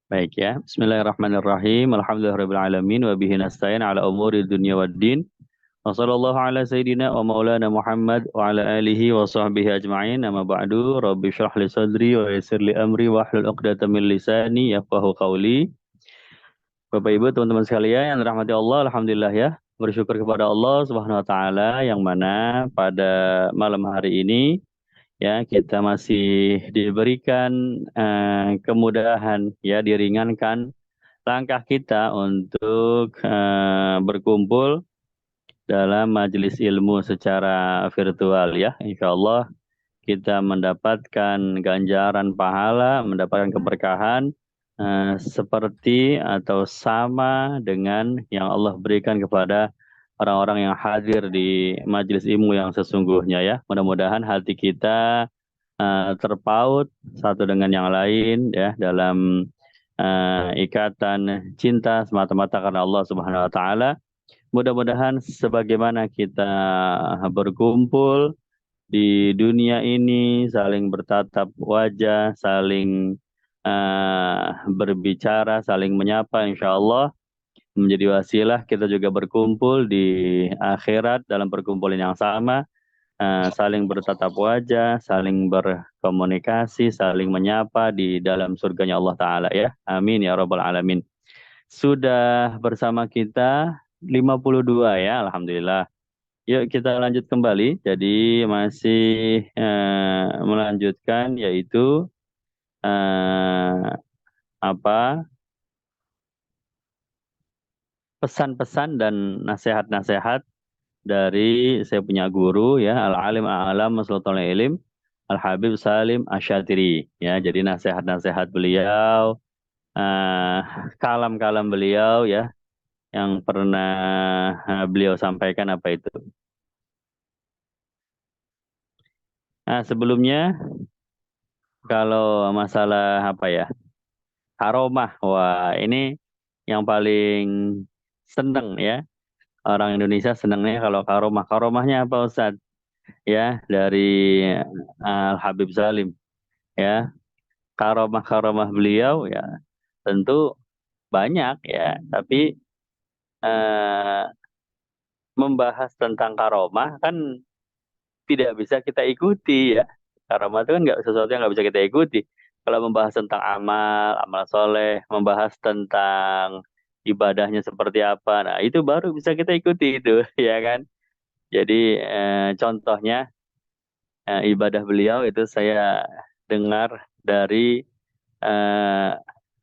Baik ya. Bismillahirrahmanirrahim. Alhamdulillahirrahmanirrahim. Wa bihi nasta'in ala umuri dunya waddin. Wa sallallahu ala sayyidina wa maulana Muhammad wa ala alihi wa sahbihi ajma'in. Amma ba'du. Rabbi syrah li sadri wa yassir li amri wa hlul 'uqdatam min lisani yafqahu qawli. Bapak Ibu, teman-teman sekalian yang dirahmati Allah, alhamdulillah ya. Bersyukur kepada Allah Subhanahu wa taala yang mana pada malam hari ini ya kita masih diberikan kemudahan ya, diringankan langkah kita untuk berkumpul dalam majelis ilmu secara virtual ya. Insya Allah kita mendapatkan ganjaran pahala, mendapatkan keberkahan seperti atau sama dengan yang Allah berikan kepada orang-orang yang hadir di majelis ilmu yang sesungguhnya ya. Mudah-mudahan hati kita terpaut satu dengan yang lain ya dalam ikatan cinta semata-mata karena Allah Subhanahu wa taala. Mudah-mudahan sebagaimana kita berkumpul di dunia ini saling bertatap wajah, saling berbicara, saling menyapa insya Allah menjadi wasilah kita juga berkumpul di akhirat dalam perkumpulan yang sama, saling bertatap wajah, saling berkomunikasi, saling menyapa di dalam surganya Allah Ta'ala ya. Amin ya Rabbal Alamin. Sudah bersama kita 52 ya, Alhamdulillah. Yuk kita lanjut kembali. Jadi masih melanjutkan yaitu apa pesan-pesan dan nasihat-nasihat dari saya punya guru ya, Al-Alim Al-Alam Maslahatul Ilim Al-Habib Salim Asyatiri ya. Jadi nasihat-nasihat beliau, eh, kalam-kalam beliau ya yang pernah beliau sampaikan apa itu. Nah, sebelumnya kalau masalah apa ya? Karomah. Wah, ini yang paling seneng ya. Orang Indonesia senengnya kalau karomah. Karomahnya apa Ustaz? Ya, dari Al-Habib Salim ya. Karomah-karomah beliau ya tentu banyak ya, tapi eh, membahas tentang karomah kan tidak bisa kita ikuti ya. Karomah itu kan nggak sesuatu yang nggak bisa kita ikuti. Kalau membahas tentang amal, amal soleh, membahas tentang ibadahnya seperti apa, nah itu baru bisa kita ikuti itu, ya kan? Jadi contohnya ibadah beliau itu saya dengar dari eh,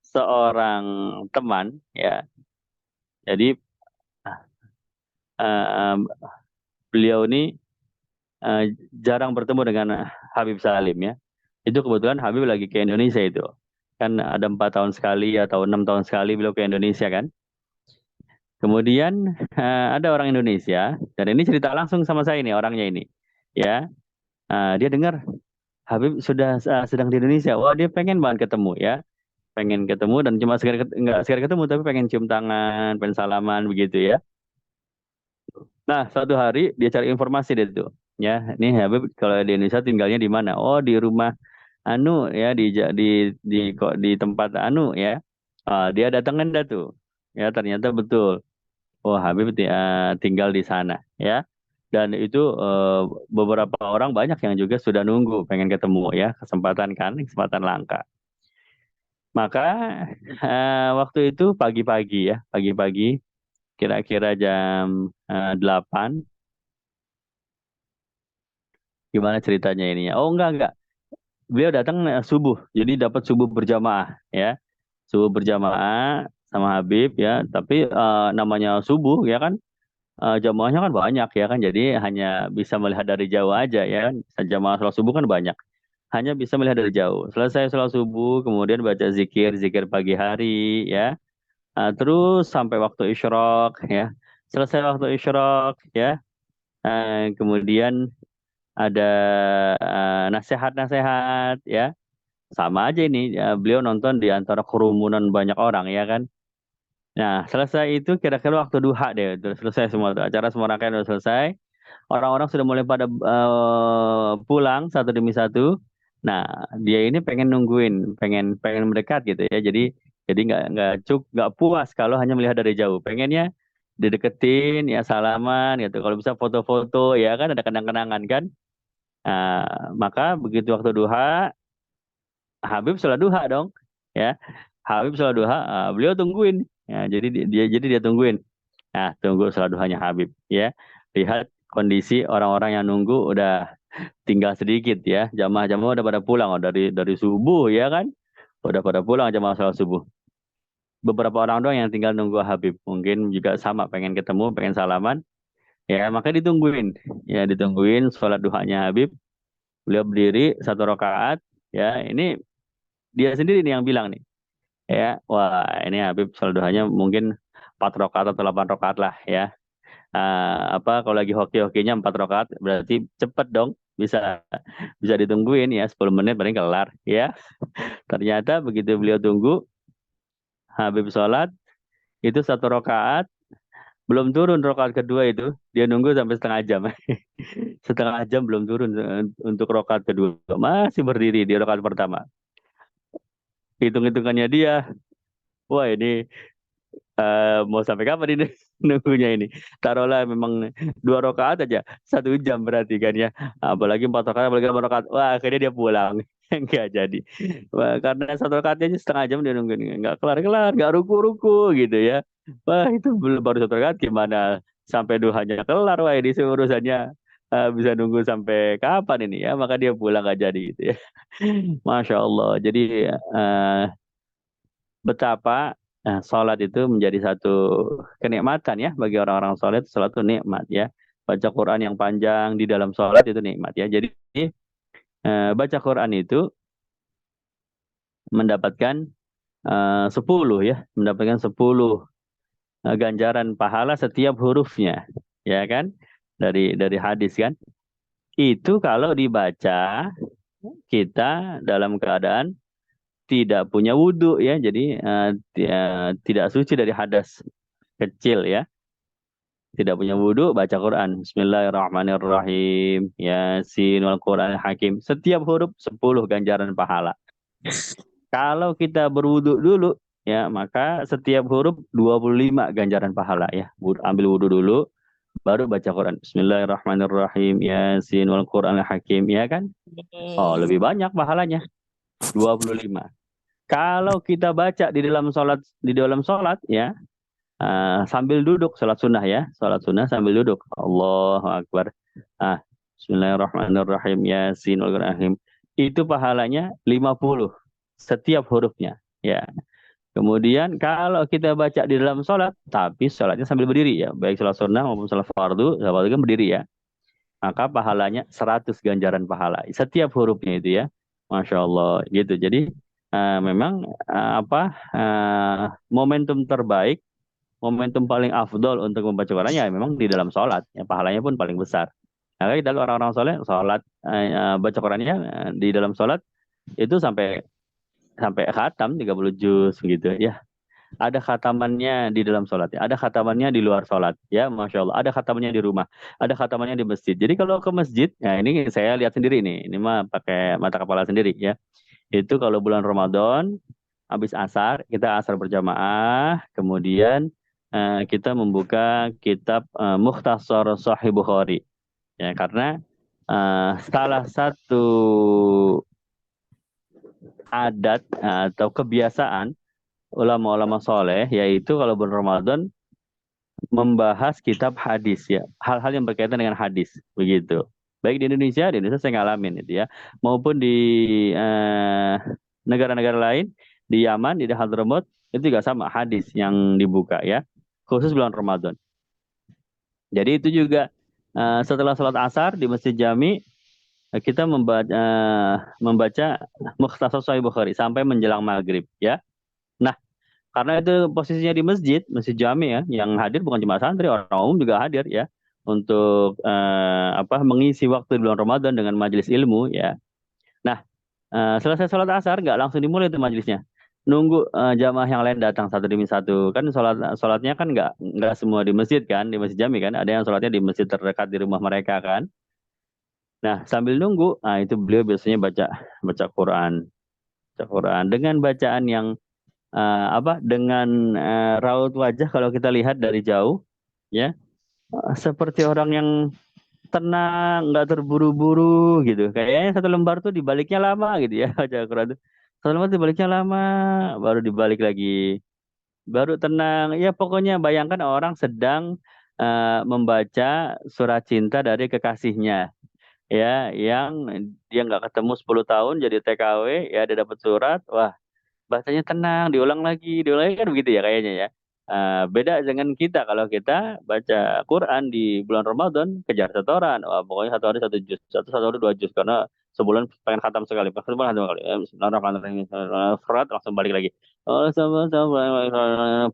seorang teman, ya. Jadi eh, beliau ini jarang bertemu dengan Habib Salim ya. Itu kebetulan Habib lagi ke Indonesia itu. Kan ada 4 tahun sekali atau 6 tahun sekali beliau ke Indonesia kan. Kemudian ada orang Indonesia dan ini cerita langsung sama saya ini orangnya ini. Ya, dia dengar Habib sudah sedang di Indonesia. Wah, dia pengen banget ketemu ya. Pengen ketemu dan cuma nggak sekedar ketemu tapi pengen cium tangan, pengen salaman begitu ya. Nah, suatu hari dia cari informasi deh tuh. Ya, ini Habib kalau di Indonesia tinggalnya di mana? Oh, di rumah Anu ya, di kok di tempat Anu ya. Dia datangin dah tuh. Ya, ternyata betul. Oh, Habib tinggal di sana ya. Dan itu beberapa orang banyak yang juga sudah nunggu pengen ketemu ya, kesempatan kan, kesempatan langka. Maka waktu itu pagi-pagi ya, pagi-pagi kira-kira jam 8. Gimana ceritanya ini ya? Oh enggak. Beliau datang subuh, jadi dapat subuh berjamaah ya. Subuh berjamaah sama Habib ya. Tapi namanya subuh ya kan, jamaahnya kan banyak ya kan. Jadi hanya bisa melihat dari jauh aja ya kan. Jamaah sholat subuh kan banyak. Hanya bisa melihat dari jauh. Selesai sholat subuh, kemudian baca zikir, zikir pagi hari ya. Terus sampai waktu isyraq ya. Selesai waktu isyraq ya. Kemudian ada nasihat-nasihat ya. Sama aja ini beliau nonton di antara kerumunan banyak orang ya kan. Nah, selesai itu kira-kira waktu duha deh, udah selesai semua tuh. Acara semua rangkaian udah selesai. Orang-orang sudah mulai pada pulang satu demi satu. Nah, dia ini pengen nungguin, pengen pengen mendekat gitu ya. Jadi nggak puas kalau hanya melihat dari jauh. Pengennya dideketin, ya salaman gitu. Kalau bisa foto-foto, ya kan ada kenang-kenangan kan. Maka begitu waktu duha, Habib sholat duha dong, ya. Habib sholat duha, beliau tungguin. Ya, jadi dia tungguin. Nah, tunggu sholat duhanya Habib, ya. Lihat kondisi orang-orang yang nunggu udah tinggal sedikit ya. Jamaah-jamaah udah pada pulang dari subuh ya kan. Udah pada pulang jamaah sholat subuh. Beberapa orang doang yang tinggal nunggu Habib. Mungkin juga sama pengen ketemu, pengen salaman. Ya, maka ditungguin. Ya, ditungguin sholat duhanya Habib. Beliau berdiri 1 rakaat. Ya, ini dia sendiri nih yang bilang nih. Ya, wah ini Habib sholat duhanya mungkin 4 rakaat atau 8 rakaat lah ya. Apa kalau lagi hoki-hokinya 4 rakaat berarti cepet dong, bisa bisa ditungguin ya 10 menit paling kelar ya. Ternyata begitu beliau tunggu Habib sholat itu 1 rakaat, belum turun rakaat kedua itu dia nunggu sampai setengah jam. Setengah jam belum turun untuk rakaat kedua, masih berdiri di rakaat pertama. Hitung-hitungannya dia, wah ini mau sampai kapan ini nunggunya ini? Taruhlah memang 2 rakaat aja, 1 jam berarti kan ya. Apalagi 4 rakaat, apalagi 4 rakaat. Wah, akhirnya dia pulang. Enggak jadi. Wah, karena 1 rakaatnya aja setengah jam dia nungguin. Enggak kelar-kelar, enggak ruku-ruku gitu ya. Wah, itu belum baru 1 rakaat gimana? Sampai duhanya kelar, wah ini urusannya bisa nunggu sampai kapan ini ya? Maka dia pulang enggak jadi gitu ya. Masya Allah. Jadi eh, betapa sholat itu menjadi satu kenikmatan ya bagi orang-orang sholat. Sholat itu nikmat ya. Baca Quran yang panjang di dalam sholat itu nikmat ya. Jadi baca Quran itu mendapatkan 10 ya, mendapatkan 10 ganjaran pahala setiap hurufnya, ya kan? Dari hadis kan. Itu kalau dibaca kita dalam keadaan tidak punya wudhu ya, jadi tidak suci dari hadas kecil ya. Tidak punya wudhu, baca Quran. Bismillahirrahmanirrahim. Yasin wal Quran Hakim. Setiap huruf 10 ganjaran pahala. Kalau kita berwudhu dulu, ya maka setiap huruf 25 ganjaran pahala ya. Ambil wudhu dulu, baru baca Quran. Bismillahirrahmanirrahim. Yasin wal Quran Hakim. Ya kan? Oh, lebih banyak pahalanya. 25. Kalau kita baca di dalam sholat ya, sambil duduk sholat sunnah ya, sholat sunnah sambil duduk. Allahu Akbar. Ah, Bismillahirrahmanirrahim. Yasin wal Qur'an. Itu pahalanya 50 setiap hurufnya. Ya. Kemudian kalau kita baca di dalam sholat, tapi sholatnya sambil berdiri ya, baik sholat sunnah maupun sholat fardu, sholat fardu kan berdiri ya, maka pahalanya 100 ganjaran pahala setiap hurufnya itu ya. Masya Allah gitu. Jadi memang momentum terbaik, momentum paling afdol untuk membaca Quran ya memang di dalam sholat. Ya, pahalanya pun paling besar. Nah, kalau orang-orang sholat baca Qurannya di dalam sholat itu sampai sampai khatam 30 juz gitu ya. Ada khatamannya di dalam sholat ya. Ada khatamannya di luar sholat ya, Masya Allah. Ada khatamannya di rumah. Ada khatamannya di masjid. Jadi kalau ke masjid, ya ini saya lihat sendiri nih. Ini mah pakai mata kepala sendiri ya. Itu kalau bulan Ramadan habis asar, kita asar berjamaah, kemudian kita membuka kitab Mukhtasar Sahih Bukhari. Ya, karena salah satu adat atau kebiasaan ulama-ulama soleh, yaitu kalau bulan Ramadan membahas kitab hadis ya, hal-hal yang berkaitan dengan hadis, begitu. Baik di Indonesia saya ngalamin itu ya, maupun di eh, negara-negara lain, di Yaman, di Hadramaut, itu juga sama hadis yang dibuka ya, khusus bulan Ramadan. Jadi itu juga setelah sholat asar di Masjid Jami, kita membaca Mukhtasar Sahih Bukhari sampai menjelang maghrib ya. Nah, karena itu posisinya di masjid, masjid jami ya, yang hadir bukan cuma santri, orang umum juga hadir ya, untuk mengisi waktu di bulan Ramadan dengan majelis ilmu ya. Nah, selesai sholat asar nggak langsung dimulai itu majelisnya. Nunggu jamaah yang lain datang satu demi satu. Kan sholatnya kan nggak semua di masjid kan, di masjid jami kan. Ada yang sholatnya di masjid terdekat di rumah mereka kan. Nah, sambil nunggu, nah itu beliau biasanya baca baca Quran, baca Quran dengan bacaan yang dengan raut wajah kalau kita lihat dari jauh, ya, seperti orang yang tenang, nggak terburu-buru gitu. Kayaknya satu lembar tuh dibaliknya lama gitu ya, baca Quran tuh. Satu lembar dibaliknya lama, baru dibalik lagi, baru tenang. Ya pokoknya bayangkan orang sedang membaca surat cinta dari kekasihnya, ya, yang dia nggak ketemu 10 tahun jadi TKW, ya dia dapat surat, wah bahasanya tenang, diulang lagi kan begitu ya kayaknya ya. Beda dengan kita, kalau kita baca Quran di bulan Ramadan kejar setoran, wah pokoknya satu hari satu juz, satu hari dua juz, karena sebulan pengen khatam sekali, pas sebulan khatam sekali. Bismillahirrahmanirrahim, Surat langsung balik lagi. Oh,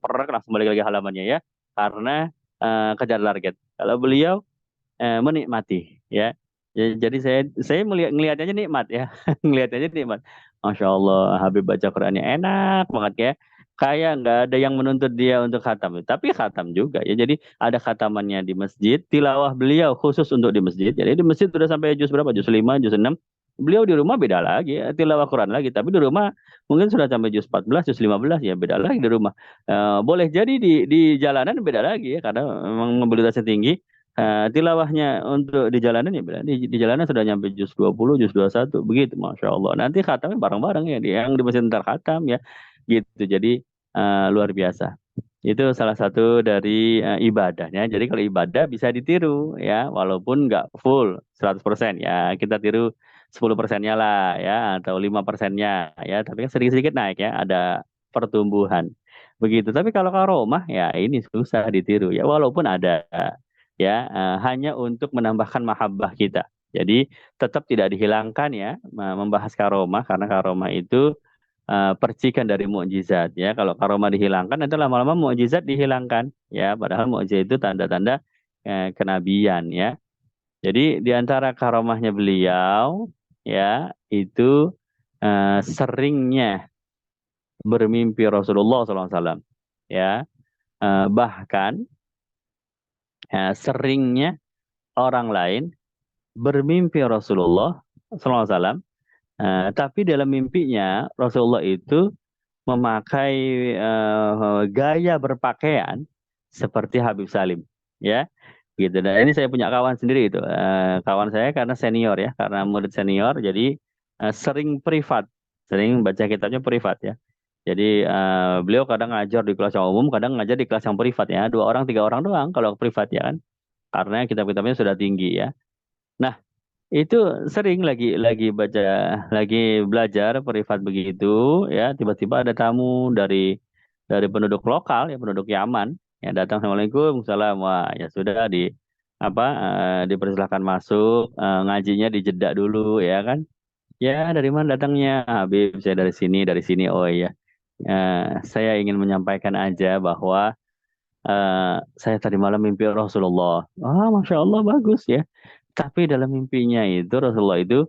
perak langsung balik lagi halamannya ya, karena kejar target. Kalau beliau menikmati ya. Jadi saya ngelihatnya aja nikmat ya, ngelihatnya aja nikmat. Masya Allah, Habib baca Qurannya enak banget ya. Kayak nggak ada yang menuntut dia untuk khatam, tapi khatam juga ya. Jadi ada khatamannya di masjid, tilawah beliau khusus untuk di masjid. Jadi di masjid sudah sampai juz berapa? Juz 5, juz 6. Beliau di rumah beda lagi, ya, tilawah Quran lagi. Tapi di rumah mungkin sudah sampai juz 14, juz 15 ya beda lagi di rumah. Boleh jadi di jalanan beda lagi ya, karena memang mobilitasnya tinggi. Tilawahnya untuk di jalanan ya di jalanan sudah nyampe juz 20, juz 21 begitu, Masya Allah. Nanti khatamnya bareng-bareng ya, yang di masjid ntar khatam ya gitu. Jadi luar biasa. Itu salah satu dari ibadahnya. Jadi kalau ibadah bisa ditiru ya, walaupun nggak full 100% ya, kita tiru 10%-nya lah ya, atau 5%-nya ya, tapi kan sedikit-sedikit naik ya, ada pertumbuhan. Begitu. Tapi kalau karomah ya ini susah ditiru ya, walaupun ada ya, hanya untuk menambahkan mahabbah kita. Jadi tetap tidak dihilangkan ya membahas karomah, karena karomah itu percikan dari mukjizat ya. Kalau karomah dihilangkan nanti lama-lama mukjizat dihilangkan ya. Padahal mukjizat itu tanda-tanda kenabian ya. Jadi di antara karomahnya beliau ya itu seringnya bermimpi Rasulullah SAW ya. Bahkan seringnya orang lain bermimpi Rasulullah SAW, tapi dalam mimpinya Rasulullah itu memakai gaya berpakaian seperti Habib Salim, ya, gitu. Dan ini saya punya kawan sendiri itu, kawan saya karena senior ya, karena murid senior, jadi sering privat, sering baca kitabnya privat ya. Jadi beliau kadang ngajar di kelas yang umum, kadang ngajar di kelas yang privat ya, 2 orang 3 orang doang kalau privat ya kan, karena kitab-kitabnya sudah tinggi ya. Nah, itu sering lagi baca, lagi belajar privat begitu ya, tiba-tiba ada tamu dari penduduk lokal ya, penduduk Yaman ya, datang, Assalamualaikum, salam, wah ya sudah dipersilahkan masuk, ngajinya dijeda dulu ya kan. Ya, dari mana datangnya? Habib, saya dari sini. Oh iya. Saya ingin menyampaikan aja bahwa saya tadi malam mimpi Rasulullah. Ah, Masya Allah, bagus ya. Tapi dalam mimpinya itu Rasulullah itu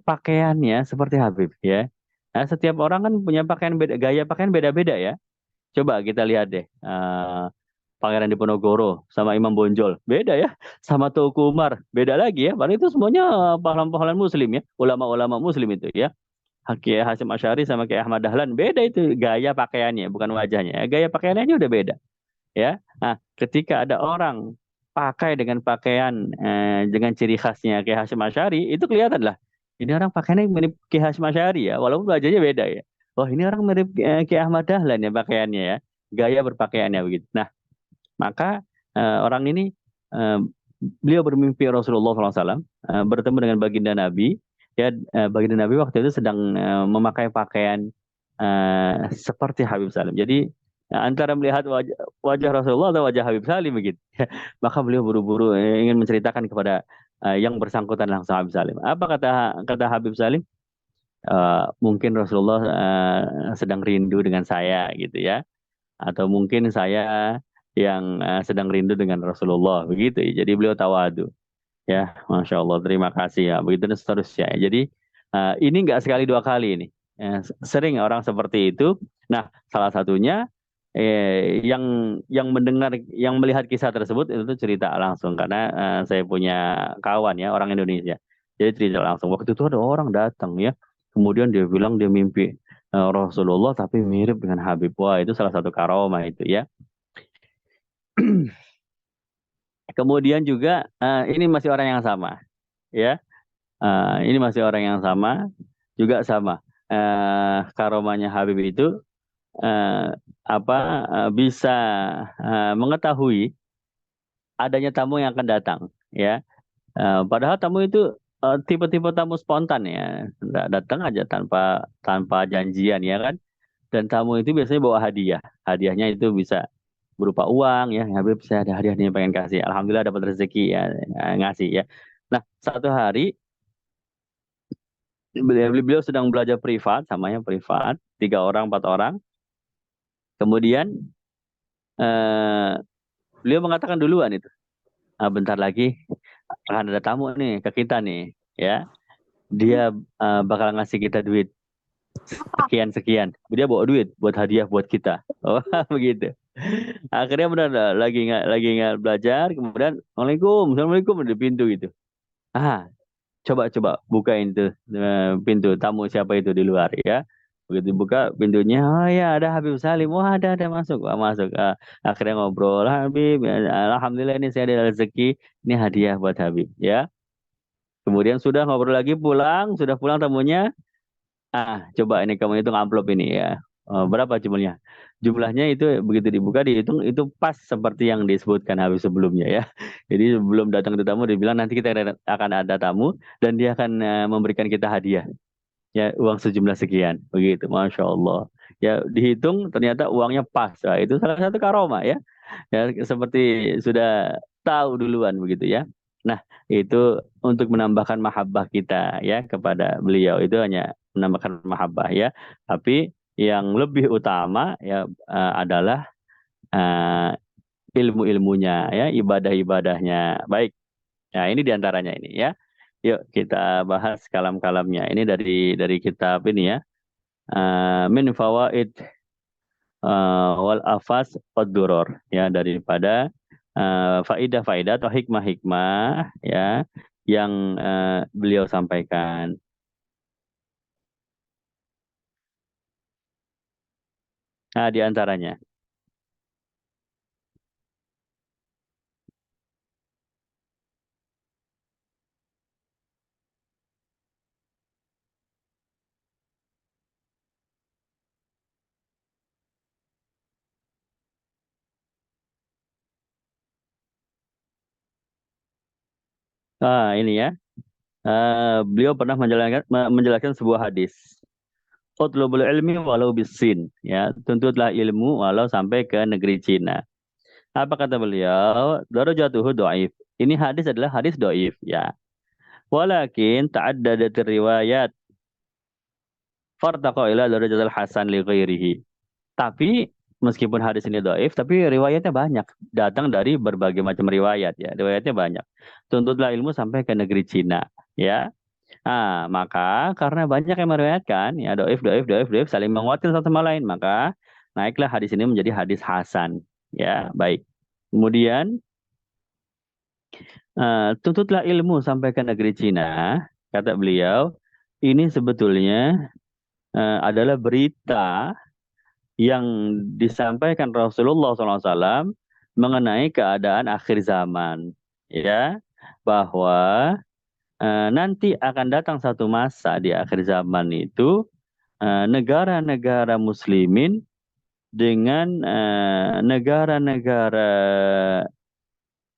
pakaiannya seperti Habib ya. Nah, setiap orang kan punya pakaian beda, gaya pakaian beda-beda ya. Coba kita lihat deh, Pangeran Diponegoro sama Imam Bonjol beda ya, sama Teuku Umar beda lagi ya. Padahal itu semuanya pahlawan-pahlawan Muslim ya, ulama-ulama Muslim itu ya. Kiai Hasyim Asy'ari sama Kiai Ahmad Dahlan beda itu gaya pakaiannya, bukan wajahnya. Gaya pakaiannya aja udah beda ya. Nah, ketika ada orang pakai dengan pakaian dengan ciri khasnya Ki Hasyim Asy'ari, itu kelihatan lah. Ini orang pakaiannya mirip Ki Hasyim Asy'ari ya, walaupun wajahnya beda ya. Oh, ini orang mirip Ki Ahmad Dahlan ya pakaiannya ya. Gaya berpakaiannya begitu. Nah, maka orang ini eh, beliau bermimpi Rasulullah SAW bertemu dengan baginda Nabi. Ya, baginda Nabi waktu itu sedang memakai pakaian seperti Habib Salim. Jadi antara melihat wajah Rasulullah atau wajah Habib Salim begitu. Maka beliau buru-buru ingin menceritakan kepada yang bersangkutan langsung Habib Salim. Apa kata kata Habib Salim? Mungkin Rasulullah sedang rindu dengan saya gitu ya, atau mungkin saya yang sedang rindu dengan Rasulullah begitu ya. Jadi beliau tawadu ya, Masya Allah, terima kasih ya, begitu dan seterusnya ya. Jadi ini nggak sekali dua kali ini. Sering orang seperti itu. Nah, salah satunya yang mendengar, yang melihat kisah tersebut itu tuh cerita langsung karena saya punya kawan ya orang Indonesia. Jadi cerita langsung. Waktu itu ada orang datang ya, kemudian dia bilang dia mimpi Rasulullah tapi mirip dengan Habib. Wah, itu salah satu karomah itu ya. Kemudian juga ini masih orang yang sama ya. Ini masih orang yang sama, juga sama. Karomahnya Habib itu eh, apa bisa mengetahui adanya tamu yang akan datang ya. Padahal tamu itu tipe-tipe tamu spontan ya, datang aja tanpa tanpa janjian ya kan. Dan tamu itu biasanya bawa hadiah. Hadiahnya itu bisa berupa uang ya. Habib saya ada hadiah nih pengen kasih. Alhamdulillah dapat rezeki ya, ngasih ya. Nah, satu hari beliau sedang belajar privat, samanya privat, 3 orang 4 orang. Kemudian eh, beliau mengatakan duluan itu, bentar lagi akan ada tamu nih ke kita nih, ya. Dia bakal ngasih kita duit sekian sekian. Dia bawa duit buat hadiah buat kita. Oh begitu. Akhirnya benar lagi nggak belajar, kemudian assalamualaikum di pintu gitu. Ah, coba bukain tuh pintu tamu siapa itu di luar ya. Begitu buka pintunya, oh ya ada Habib Salim. Wah ada masuk, wah, masuk. Akhirnya ngobrol, Habib, ya, alhamdulillah ini saya ada rezeki, ini hadiah buat Habib ya. Kemudian sudah ngobrol lagi pulang, sudah pulang tamunya. Coba ini kamu hitung amplop ini ya. Berapa jumlahnya? Jumlahnya itu begitu dibuka dihitung itu pas seperti yang disebutkan Habib sebelumnya ya. Jadi sebelum datang ke tamu dibilang nanti kita akan ada tamu dan dia akan memberikan kita hadiah ya uang sejumlah sekian begitu. Masya Allah ya, dihitung ternyata uangnya pas. Nah, itu salah satu karomah ya. Ya seperti sudah tahu duluan begitu ya. Nah, itu untuk menambahkan mahabbah kita ya kepada beliau, itu hanya menambahkan mahabbah ya. Tapi yang lebih utama ya adalah eh, ilmu-ilmunya ya, ibadah-ibadahnya. Baik. Nah, ini diantaranya ini ya. Yuk kita bahas kalam-kalamnya. Ini dari kitab ini ya. Min fawaid wal afas duror ya, daripada faidah-faidah atau hikmah-hikmah ya yang beliau sampaikan. Nah, di antaranya. Ini ya. Beliau pernah menjelaskan sebuah hadis. Utlubul ilmi walau bisin ya, tuntutlah ilmu walau sampai ke negeri Cina. Apa kata beliau? Darajatuhu dhaif. Ini hadis adalah hadis dhaif ya. Walakin ta'addadat riwayat fartaqa ila darajatil hasan li ghairihi. Tapi meskipun hadis ini dhaif, tapi riwayatnya banyak. Datang dari berbagai macam riwayat ya. Riwayatnya banyak. Tuntutlah ilmu sampai ke negeri Cina ya. Maka karena banyak yang meriwayatkan ya, dhaif saling menguatkan satu sama lain, maka naiklah hadis ini menjadi hadis hasan ya. Baik. Kemudian tuntutlah ilmu sampai ke negeri Cina, kata beliau, ini sebetulnya adalah berita yang disampaikan Rasulullah SAW mengenai keadaan akhir zaman, ya, bahwa nanti akan datang satu masa di akhir zaman itu negara-negara muslimin dengan negara-negara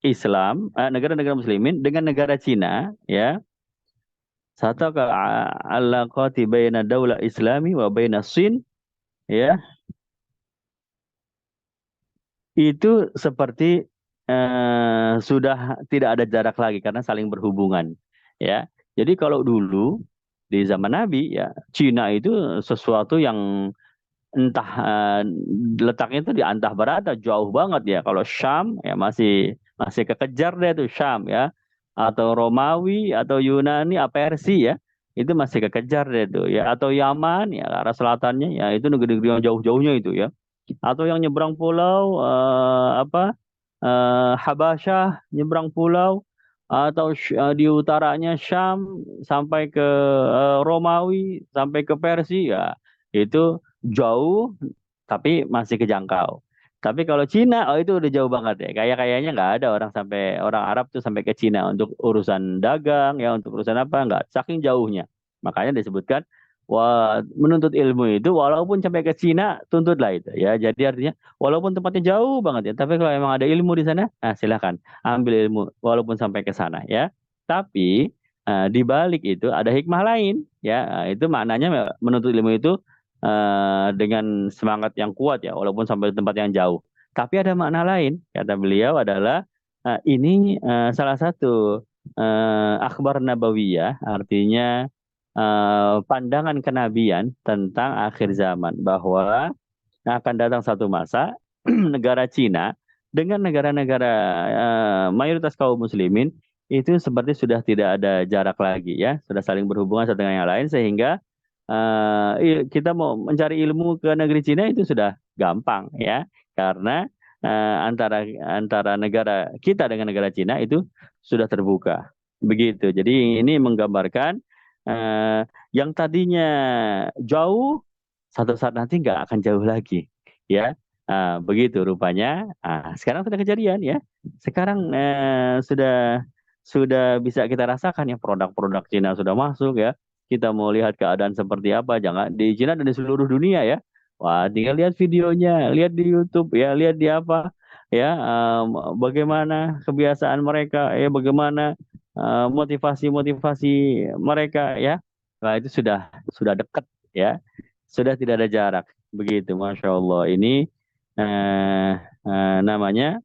Islam, negara-negara muslimin dengan negara Cina, ya, satu ke alaqati baina daulah Islami wa baina Sin, ya, itu seperti sudah tidak ada jarak lagi karena saling berhubungan ya. Jadi kalau dulu di zaman Nabi ya, Cina itu sesuatu yang entah letaknya itu di antah berada jauh banget ya. Kalau Syam ya masih masih kekejar deh tuh Syam ya, atau Romawi atau Yunani apa Persia ya, itu masih kekejar deh tuh ya, atau Yaman ya arah selatannya ya, itu negeri-negeri yang jauh-jauhnya itu ya. atau yang nyebrang pulau Habasyah nyebrang pulau, atau di utaranya Syam sampai ke Romawi sampai ke Persia, itu jauh tapi masih kejangkau. Tapi kalau Cina, oh itu udah jauh banget ya. Kayaknya nggak ada orang Arab tuh sampai ke Cina untuk urusan dagang ya, untuk urusan apa nggak, saking jauhnya. Makanya disebutkan, wah, menuntut ilmu itu walaupun sampai ke Cina tuntutlah itu ya. Jadi artinya walaupun tempatnya jauh banget ya, tapi kalau emang ada ilmu di sana, nah silakan ambil ilmu walaupun sampai ke sana ya. Tapi di balik itu ada hikmah lain ya. Itu maknanya menuntut ilmu itu dengan semangat yang kuat ya, walaupun sampai tempat yang jauh. Tapi ada makna lain, kata beliau adalah ini salah satu akhbar nabawiyah, artinya pandangan kenabian tentang akhir zaman, bahwa akan datang satu masa negara Cina dengan negara-negara mayoritas kaum muslimin itu seperti sudah tidak ada jarak lagi ya, sudah saling berhubungan satu dengan yang lain, sehingga kita mau mencari ilmu ke negeri Cina itu sudah gampang ya, karena antara antara negara kita dengan negara Cina itu sudah terbuka. Begitu. Jadi ini menggambarkan eh, yang tadinya jauh satu saat nanti nggak akan jauh lagi ya. Begitu rupanya. Sekarang sudah kejadian ya. Sekarang sudah bisa kita rasakan ya, produk-produk Cina sudah masuk ya. Kita mau lihat keadaan seperti apa, jangan di Cina dan di seluruh dunia ya. Wah, tinggal lihat videonya, lihat di YouTube ya, lihat di apa ya, bagaimana kebiasaan mereka ya, bagaimana motivasi-motivasi mereka ya. Nah, itu sudah dekat ya, sudah tidak ada jarak. Begitu, Masya Allah. Ini eh, namanya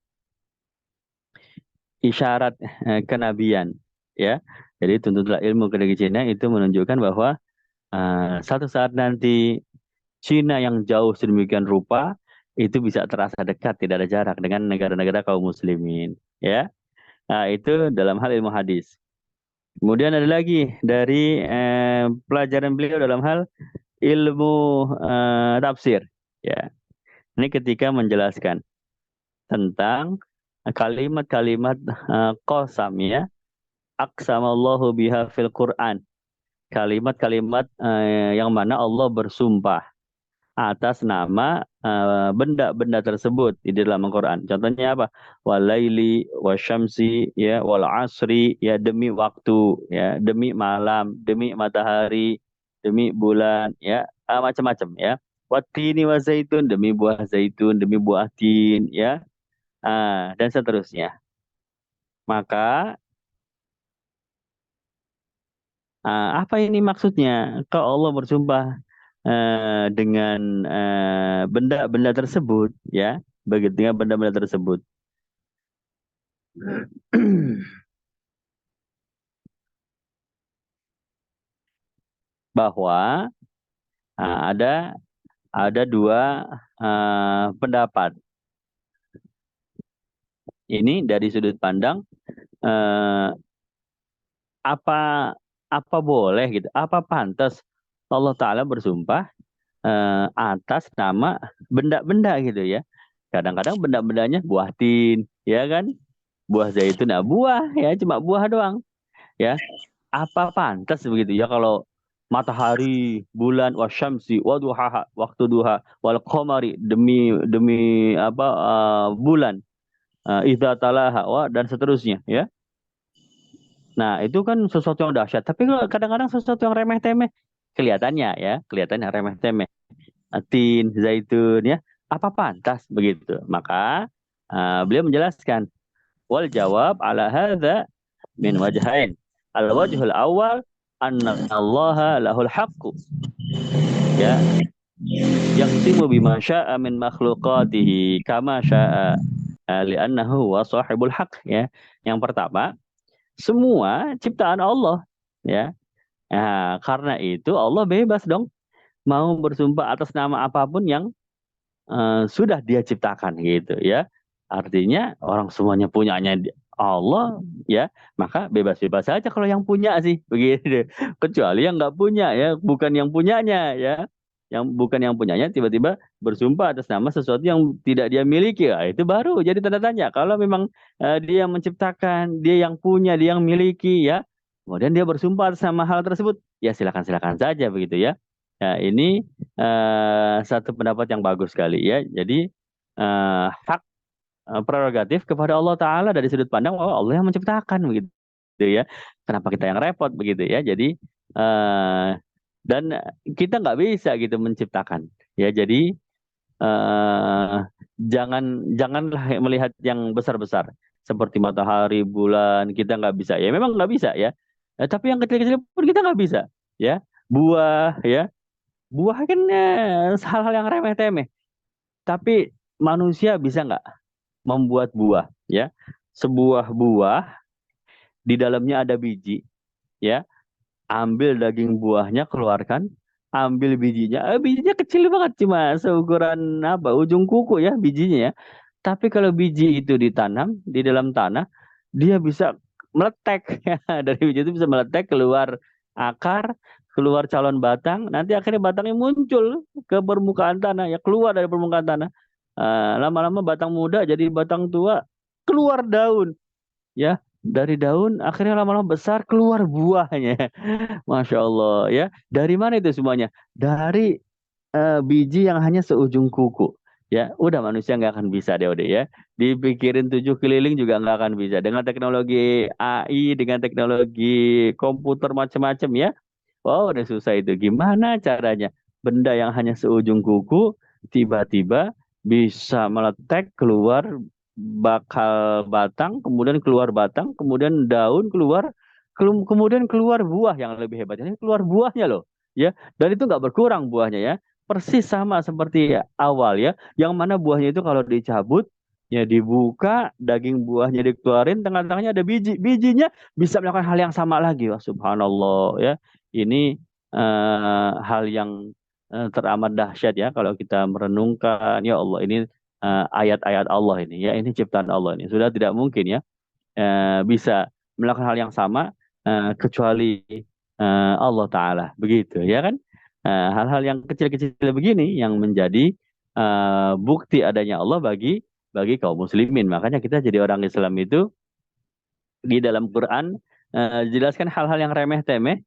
isyarat kenabian ya. Jadi tuntutlah ilmu ke negeri Cina itu menunjukkan bahwa satu saat nanti Cina yang jauh sedemikian rupa itu bisa terasa dekat, tidak ada jarak dengan negara-negara kaum muslimin ya. Nah, itu dalam hal ilmu hadis. Kemudian ada lagi dari pelajaran beliau dalam hal ilmu tafsir ya. Ini ketika menjelaskan tentang kalimat-kalimat qasam ya, aqsamallahu biha fil Quran. Kalimat-kalimat yang mana Allah bersumpah atas nama benda-benda tersebut di dalam Al-Quran. Contohnya apa? Walaili, wasyamsi, ya, wal asri, ya, demi waktu, ya, demi malam, demi matahari, demi bulan, ya, macam-macam, ya. Watini wa zaitun, demi buah zaitun, demi buah tin, ya, dan seterusnya. Maka apa ini maksudnya? Kalau Allah bersumpah dengan benda-benda tersebut, ya, begitu dengan benda-benda tersebut, bahwa ada dua pendapat. Ini dari sudut pandang eh, apa apa boleh gitu, apa pantas Allah Ta'ala bersumpah atas nama benda-benda gitu ya. Kadang-kadang benda-bendanya buah tin, ya kan? Buah zaitun, nah buah ya, cuma buah doang. Ya, apa pantas begitu ya kalau matahari, bulan, wasyamsi, waduhaha, waktu duha, wal qamari, demi demi apa bulan, idza talaha, dan seterusnya ya. Nah, itu kan sesuatu yang dahsyat, tapi kadang-kadang sesuatu yang remeh-temeh kelihatannya ya, kelihatannya remeh-temeh. Tin, zaitun ya, apa pantas begitu. Maka beliau menjelaskan, wal jawab ala hadza min wajhain. Al wajhul awal anna Allah lahul haqqu ya, yaqsimu bima syaa min makhluqatihi kama syaa li'annahu wa sahibul haqq ya. Yang pertama, semua ciptaan Allah ya. Nah, karena itu Allah bebas dong mau bersumpah atas nama apapun yang sudah dia ciptakan gitu ya. Artinya orang semuanya punyanya Allah ya, maka bebas-bebas saja kalau yang punya sih begitu. Kecuali yang nggak punya ya, bukan yang punyanya ya. yang bukan yang punyanya tiba-tiba bersumpah atas nama sesuatu yang tidak dia miliki. Ah, itu baru jadi tanda tanya. Kalau memang dia yang menciptakan, dia yang punya, dia yang miliki ya. Kemudian dia bersumpah atas nama hal tersebut, ya silakan-silakan saja begitu ya. Ya, ini satu pendapat yang bagus sekali ya. Jadi hak prerogatif kepada Allah Ta'ala dari sudut pandang bahwa Allah yang menciptakan begitu ya. Kenapa kita yang repot begitu ya? Jadi eh, dan kita nggak bisa gitu menciptakan ya. Jadi eh, janganlah melihat yang besar-besar seperti matahari, bulan kita nggak bisa ya. Memang nggak bisa ya. Tapi yang kecil-kecil pun kita nggak bisa ya. Buah ya, buah kan hal-hal yang remeh-temeh. Tapi manusia bisa nggak membuat buah ya, sebuah buah di dalamnya ada biji ya, ambil daging buahnya keluarkan, ambil bijinya, bijinya kecil banget cuma seukuran apa ujung kuku ya bijinya ya, tapi kalau biji itu ditanam di dalam tanah dia bisa meletek ya. Dari biji itu bisa meletek keluar akar, keluar calon batang, nanti akhirnya batangnya muncul ke permukaan tanah ya, keluar dari permukaan tanah. Lama-lama batang muda jadi batang tua, keluar daun ya, dari daun akhirnya lama-lama besar keluar buahnya. Masya Allah ya, dari mana itu semuanya? Dari biji yang hanya seujung kuku ya. Udah manusia nggak akan bisa deh udah ya, dipikirin tujuh keliling juga nggak akan bisa dengan teknologi AI, dengan teknologi komputer macam-macam ya. Wow, udah susah itu. Gimana caranya? Benda yang hanya seujung kuku tiba-tiba bisa meletek keluar bakal batang, kemudian keluar batang, kemudian daun keluar, kemudian keluar buah yang lebih hebatnya. Ini keluar buahnya loh, ya. Dan itu nggak berkurang buahnya ya. Persis sama seperti awal ya. Yang mana buahnya itu kalau dicabut, ya dibuka, daging buahnya dikeluarin, tengah-tengahnya ada biji. Bijinya bisa melakukan hal yang sama lagi. Wah, subhanallah ya. Ini hal yang teramat dahsyat ya kalau kita merenungkan ya Allah ini ayat-ayat Allah ini ya, ini ciptaan Allah ini sudah tidak mungkin ya bisa melakukan hal yang sama kecuali Allah Ta'ala begitu ya kan. Hal-hal yang kecil-kecil begini yang menjadi bukti adanya Allah bagi kaum muslimin. Makanya kita jadi orang Islam itu di dalam Quran jelaskan hal-hal yang remeh-temeh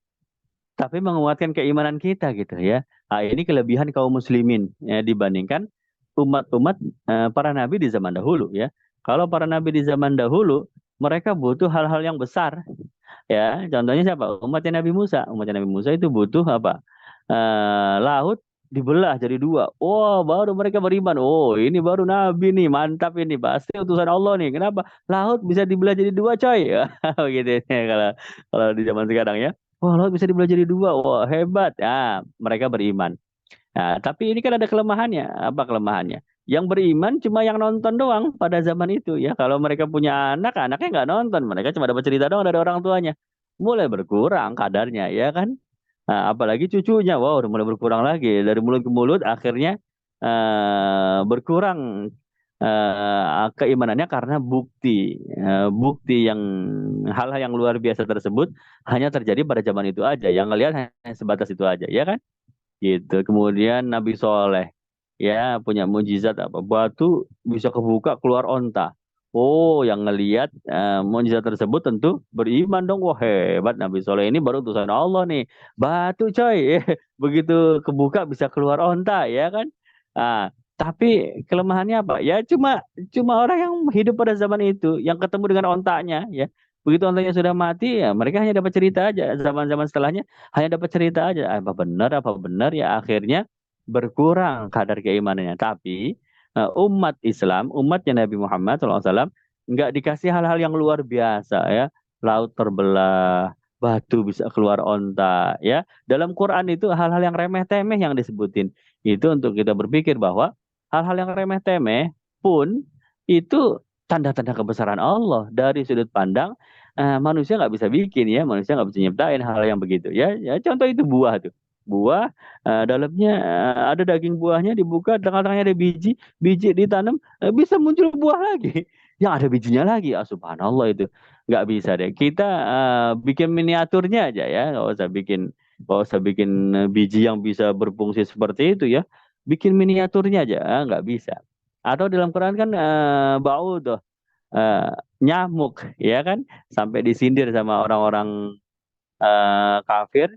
tapi menguatkan keimanan kita gitu ya. Ini kelebihan kaum muslimin ya, dibandingkan umat-umat para nabi di zaman dahulu ya. Kalau para nabi di zaman dahulu mereka butuh hal-hal yang besar ya. Contohnya siapa? Umatnya Nabi Musa. Umatnya Nabi Musa itu butuh apa? Laut dibelah jadi dua. Oh, baru mereka beriman. Oh, ini baru nabi nih, mantap ini, pasti utusan Allah nih. Kenapa? Laut bisa dibelah jadi dua, coy. Begitu ya kalau kalau di zaman sekarang ya. Wah, laut bisa dibelah jadi dua. Wah, hebat. Mereka beriman. Nah, tapi ini kan ada kelemahannya. Apa kelemahannya? Yang beriman cuma yang nonton doang pada zaman itu ya. Kalau mereka punya anak, anaknya nggak nonton. Mereka cuma dapat cerita doang dari orang tuanya. Mulai berkurang kadarnya, ya kan? Nah, apalagi cucunya, wow, udah mulai berkurang lagi. Dari mulut ke mulut, akhirnya berkurang keimanannya karena bukti yang hal-hal yang luar biasa tersebut hanya terjadi pada zaman itu aja. Yang ngelihat hanya sebatas itu aja, ya kan? Gitu. Kemudian Nabi Soleh ya punya mujizat apa? Batu bisa kebuka keluar onta. Oh, yang ngelihat mujizat tersebut tentu beriman dong. Wah, hebat Nabi Soleh ini baru utusan Allah nih. Batu coy. Begitu kebuka bisa keluar onta ya kan? Tapi kelemahannya apa? Ya cuma cuma orang yang hidup pada zaman itu yang ketemu dengan ontanya ya. Begitu ontanya sudah mati ya mereka hanya dapat cerita aja. Zaman-zaman setelahnya hanya dapat cerita aja. Apa benar ya akhirnya berkurang kadar keimanannya. Tapi umat Islam, umatnya Nabi Muhammad SAW nggak dikasih hal-hal yang luar biasa ya. Laut terbelah, batu bisa keluar onta ya. Dalam Quran itu hal-hal yang remeh-temeh yang disebutin. Itu untuk kita berpikir bahwa hal-hal yang remeh-temeh pun itu tanda-tanda kebesaran Allah dari sudut pandang manusia nggak bisa bikin ya, manusia nggak bisa nyiptain hal yang begitu ya. Ya contoh itu buah tuh, buah dalamnya ada daging buahnya dibuka, tengah-tengahnya ada biji, biji ditanam bisa muncul buah lagi, yang ada bijinya lagi. Subhanallah itu nggak bisa deh. Kita bikin miniaturnya aja ya, nggak usah bikin Nggak usah bikin biji yang bisa berfungsi seperti itu ya. Bikin miniaturnya aja, nggak bisa. Atau dalam Quran kan bau tuh eh, nyamuk, ya kan? Sampai disindir sama orang-orang kafir.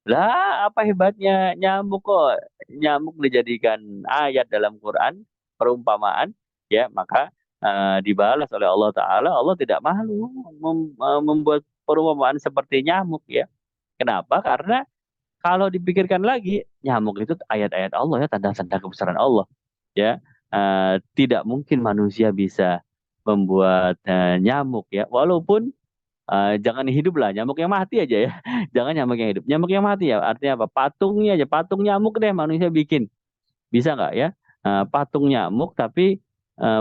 Lah, apa hebatnya nyamuk kok? Nyamuk dijadikan ayat dalam Quran, perumpamaan, ya, maka dibalas oleh Allah Ta'ala. Allah tidak malu membuat perumpamaan seperti nyamuk, ya. Kenapa? Karena kalau dipikirkan lagi, nyamuk itu ayat-ayat Allah, ya, tanda-tanda kebesaran Allah, ya. Tidak mungkin manusia bisa membuat nyamuk, ya. Walaupun jangan hidup lah, nyamuk yang mati aja ya. Jangan nyamuk yang hidup. Nyamuk yang mati ya, artinya apa? Patungnya aja, patung nyamuk deh manusia bikin. Bisa nggak ya? Patung nyamuk tapi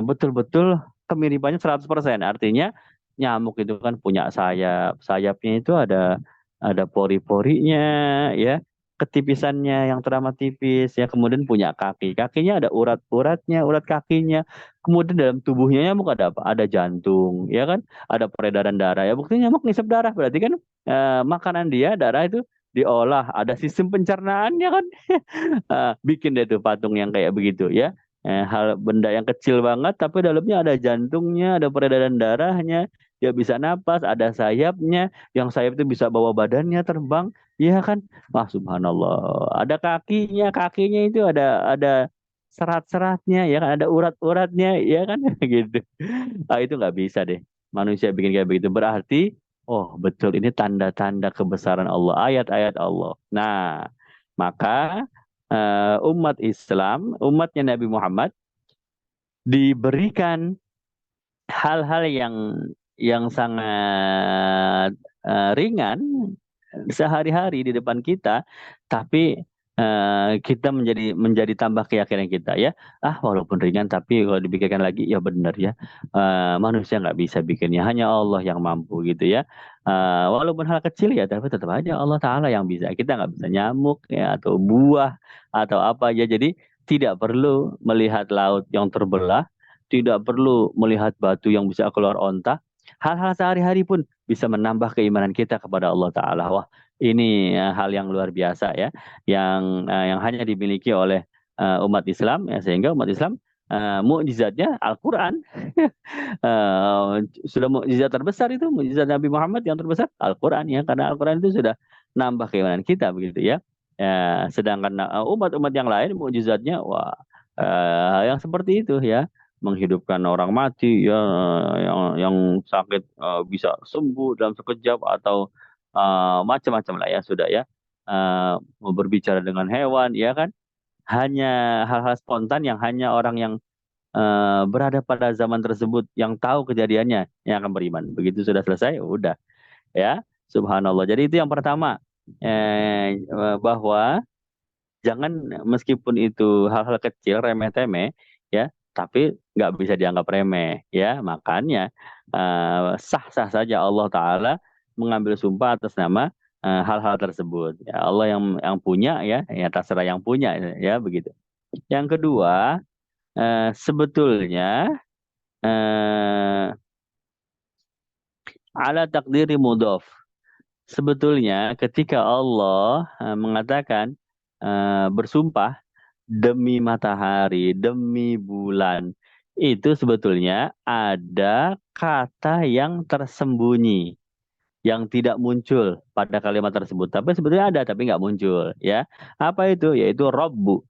betul-betul kemiripannya 100%. Artinya nyamuk itu kan punya sayap. Sayapnya itu ada pori-porinya ya. Ketipisannya yang teramat tipis ya. Kemudian punya kaki. Kakinya ada urat-uratnya, urat kakinya. Kemudian dalam tubuhnya nyamuk ada apa? Ada jantung, ya kan? Ada peredaran darah. Ya buktinya nyamuk ngisep darah. Berarti kan makanan dia darah itu diolah. Ada sistem pencernaannya kan. Bikin deh tuh patung yang kayak begitu ya. Hal benda yang kecil banget tapi dalamnya ada jantungnya, ada peredaran darahnya, dia bisa napas, ada sayapnya, yang sayap itu bisa bawa badannya terbang, ya kan? Wah, subhanallah. Ada kakinya, kakinya itu ada serat-seratnya, ya kan? Ada urat-uratnya, ya kan? Gitu. Itu nggak bisa deh. Manusia bikin kayak begitu berarti, oh betul ini tanda-tanda kebesaran Allah, ayat-ayat Allah. Nah, maka umat Islam, umatnya Nabi Muhammad diberikan hal-hal yang sangat ringan sehari-hari di depan kita, tapi kita menjadi tambah keyakinan kita ya. Walaupun ringan, tapi kalau dipikirkan lagi ya benar ya. Manusia nggak bisa bikinnya, hanya Allah yang mampu gitu ya. Walaupun hal kecil ya, tapi tetap aja Allah Taala yang bisa. Kita nggak bisa nyamuk ya atau buah atau apa aja. Jadi tidak perlu melihat laut yang terbelah, tidak perlu melihat batu yang bisa keluar onta. Hal-hal sehari-hari pun bisa menambah keimanan kita kepada Allah Ta'ala. Wah, ini hal yang luar biasa ya, yang hanya dimiliki oleh umat Islam, ya, sehingga umat Islam mukjizatnya Al-Quran. Sudah mukjizat terbesar itu, mukjizat Nabi Muhammad yang terbesar Al-Quran ya, karena Al-Quran itu sudah nambah keimanan kita begitu ya. Sedangkan umat-umat yang lain mukjizatnya wah yang seperti itu ya, menghidupkan orang mati ya, yang sakit bisa sembuh dalam sekejap atau macam-macam lah ya sudah ya. Mau berbicara dengan hewan ya kan, hanya hal-hal spontan yang hanya orang yang berada pada zaman tersebut yang tahu kejadiannya yang akan beriman. Begitu sudah selesai, udah ya. Subhanallah. Jadi itu yang pertama, bahwa jangan, meskipun itu hal-hal kecil remeh-temeh ya, tapi nggak bisa dianggap remeh ya. Makanya sah-sah saja Allah Taala mengambil sumpah atas nama hal-hal tersebut. Ya, Allah yang punya ya, ya terserah yang punya ya begitu. Yang kedua, sebetulnya eh, ala takdiri mudhof. Sebetulnya ketika Allah mengatakan bersumpah demi matahari, demi bulan, itu sebetulnya ada kata yang tersembunyi, yang tidak muncul pada kalimat tersebut. Tapi sebetulnya ada, tapi nggak muncul. Ya, apa itu? Yaitu Robbu.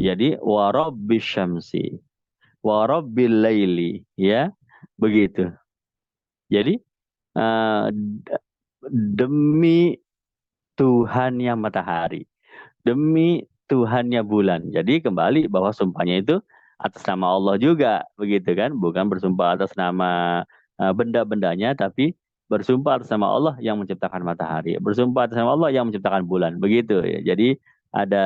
Jadi warobbi syamsi, warobbil laili, ya, begitu. Jadi eh, demi Tuhannya matahari, demi Tuhannya bulan. Jadi kembali bahwa sumpahnya itu atas nama Allah juga, begitu kan? Bukan bersumpah atas nama benda-bendanya, tapi bersumpah atas nama Allah yang menciptakan matahari, bersumpah atas nama Allah yang menciptakan bulan, begitu ya. Jadi ada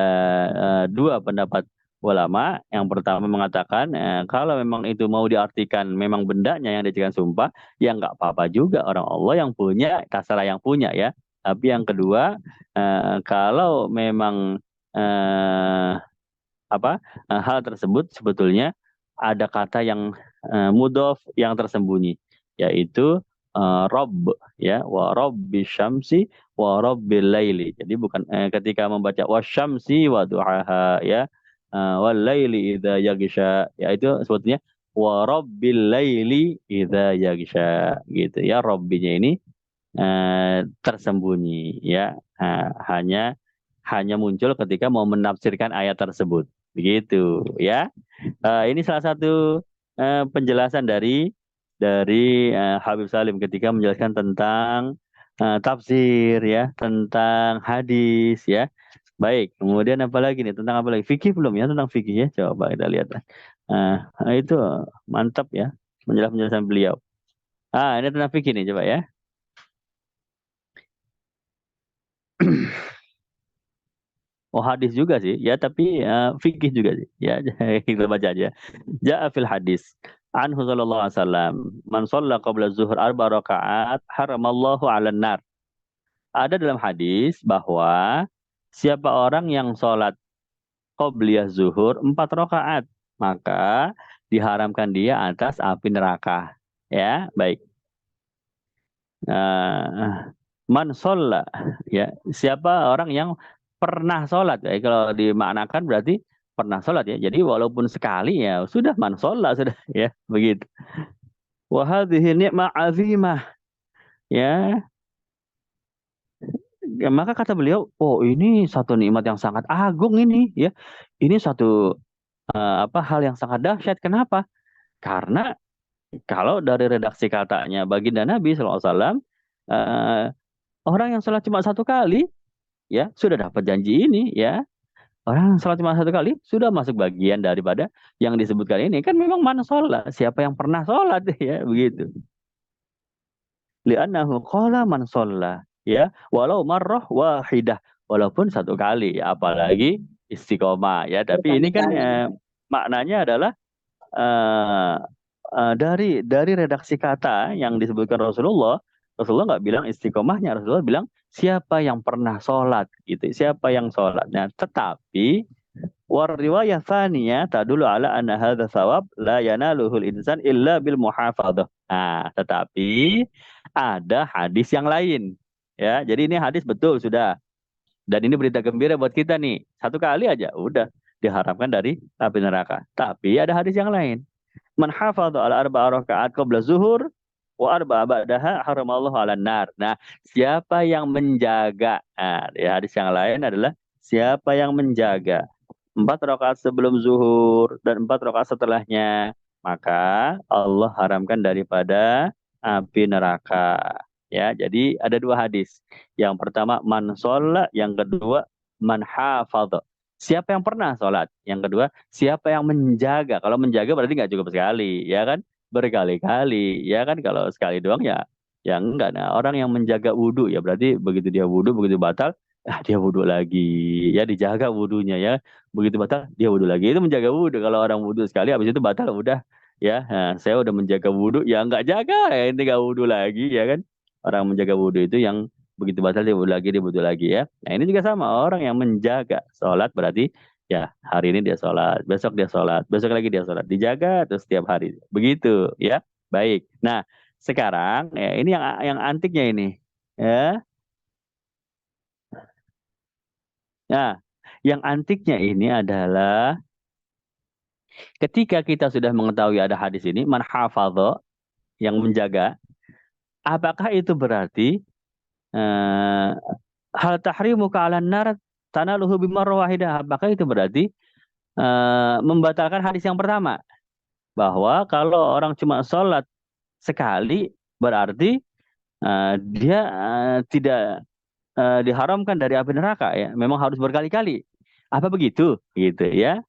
dua pendapat ulama. Yang pertama mengatakan kalau memang itu mau diartikan memang bendanya yang dijadikan sumpah, ya nggak apa-apa juga, orang Allah yang punya, terserah yang punya ya. Tapi yang kedua, kalau memang eh, apa hal tersebut sebetulnya ada kata yang mudhof yang tersembunyi, yaitu Rabb ya, wa rabbi syamsi wa rabbil laili. Jadi bukan ketika membaca wasyamsi wa duhaha ya, wal laili idza yaghsha, ya itu sebetulnya wa rabbil laili idza yaghsha gitu ya. Rabbinya ini tersembunyi ya. Hanya muncul ketika mau menafsirkan ayat tersebut. Begitu ya. Ini salah satu penjelasan dari Habib Salim ketika menjelaskan tentang tafsir ya, tentang hadis ya. Baik, kemudian apa lagi nih? Tentang apa lagi? Fikih belum ya? Tentang fikih ya. Coba kita lihat. Itu mantap ya penjelasan beliau. Ini tentang fikih nih, coba ya. Oh, hadis juga sih, ya tapi fikih juga sih. Ya, kita baca aja. Ja'a fil hadis. Anhu sallallahu alaihi wasallam, man shalla qabla zuhur arba rakaat haramallahu 'alan nar. Ada dalam hadis bahwa siapa orang yang sholat qobliyah zuhur 4 rakaat, maka diharamkan dia atas api neraka. Ya, baik. Man sholla, ya, siapa orang yang pernah sholat, ya, kalau dimaknakan berarti pernah sholat ya. Jadi walaupun sekali ya sudah man sholla sudah ya begitu. Wa hadhihi ni'mah azimah ya. Ya, maka kata beliau, oh ini satu nikmat yang sangat agung ini ya. Ini satu hal yang sangat dahsyat. Kenapa? Karena kalau dari redaksi katanya baginda Nabi SAW, eh, orang yang sholat cuma satu kali ya sudah dapat janji ini ya. Orang yang sholat cuma satu kali sudah masuk bagian daripada yang disebutkan ini. Kan memang mana sholat? Siapa yang pernah sholat ya begitu. Li'annahu qala man sholat ya walau marrah wahidah, walaupun satu kali, apalagi istiqomah ya. Tapi ini kan maknanya adalah eh, dari redaksi kata yang disebutkan Rasulullah. Rasulullah nggak bilang istiqomahnya, Rasulullah bilang siapa yang pernah sholat gitu, siapa yang sholat. Nah, tetapi war riwayah tsaniyah tadulu ala anna hadza thawab la yanaluhul insan illa bil muhafadzah. Nah, tetapi ada hadis yang lain. Ya, jadi ini hadis betul sudah. Dan ini berita gembira buat kita nih. Satu kali aja udah diharamkan dari api neraka. Tapi ada hadis yang lain. Man hafadha ala arba'a rakaat qabla zuhur wa arba'a ba'daha haramallahu 'alan nar. Nah, siapa yang menjaga? Nah, di hadis yang lain adalah siapa yang menjaga 4 rakaat sebelum zuhur dan 4 rakaat setelahnya, maka Allah haramkan daripada api neraka. Ya, jadi ada dua hadis. Yang pertama man sholat, yang kedua man hafadha. Siapa yang pernah sholat? Yang kedua, siapa yang menjaga? Kalau menjaga berarti nggak cukup sekali, ya kan? Berkali-kali, ya kan? Kalau sekali doang ya, ya enggak. Nah, orang yang menjaga wudhu ya berarti begitu dia wudhu, begitu batal, dia wudhu lagi. Ya dijaga wudhunya ya. Begitu batal, dia wudhu lagi. Itu menjaga wudhu. Kalau orang wudhu sekali, habis itu batal, udah. Ya, nah, saya udah menjaga wudhu, ya nggak jaga, ya ini nggak wudhu lagi, ya kan? Orang menjaga wudhu itu yang begitu batal dia wudhu lagi ya. Nah ini juga sama, orang yang menjaga sholat berarti ya hari ini dia sholat, besok dia sholat, besok lagi dia sholat, dijaga terus setiap hari. Begitu ya. Baik. Nah sekarang ya ini yang antiknya ini ya. Nah yang antiknya ini adalah ketika kita sudah mengetahui ada hadis ini, man hafadha, yang menjaga, apakah itu berarti eh, hal tahrimu ka'alan nar tanaluhu bimarrah wahidah? Apakah itu berarti membatalkan hadis yang pertama bahwa kalau orang cuma sholat sekali berarti dia tidak diharamkan dari api neraka ya, memang harus berkali-kali, apa begitu gitu ya.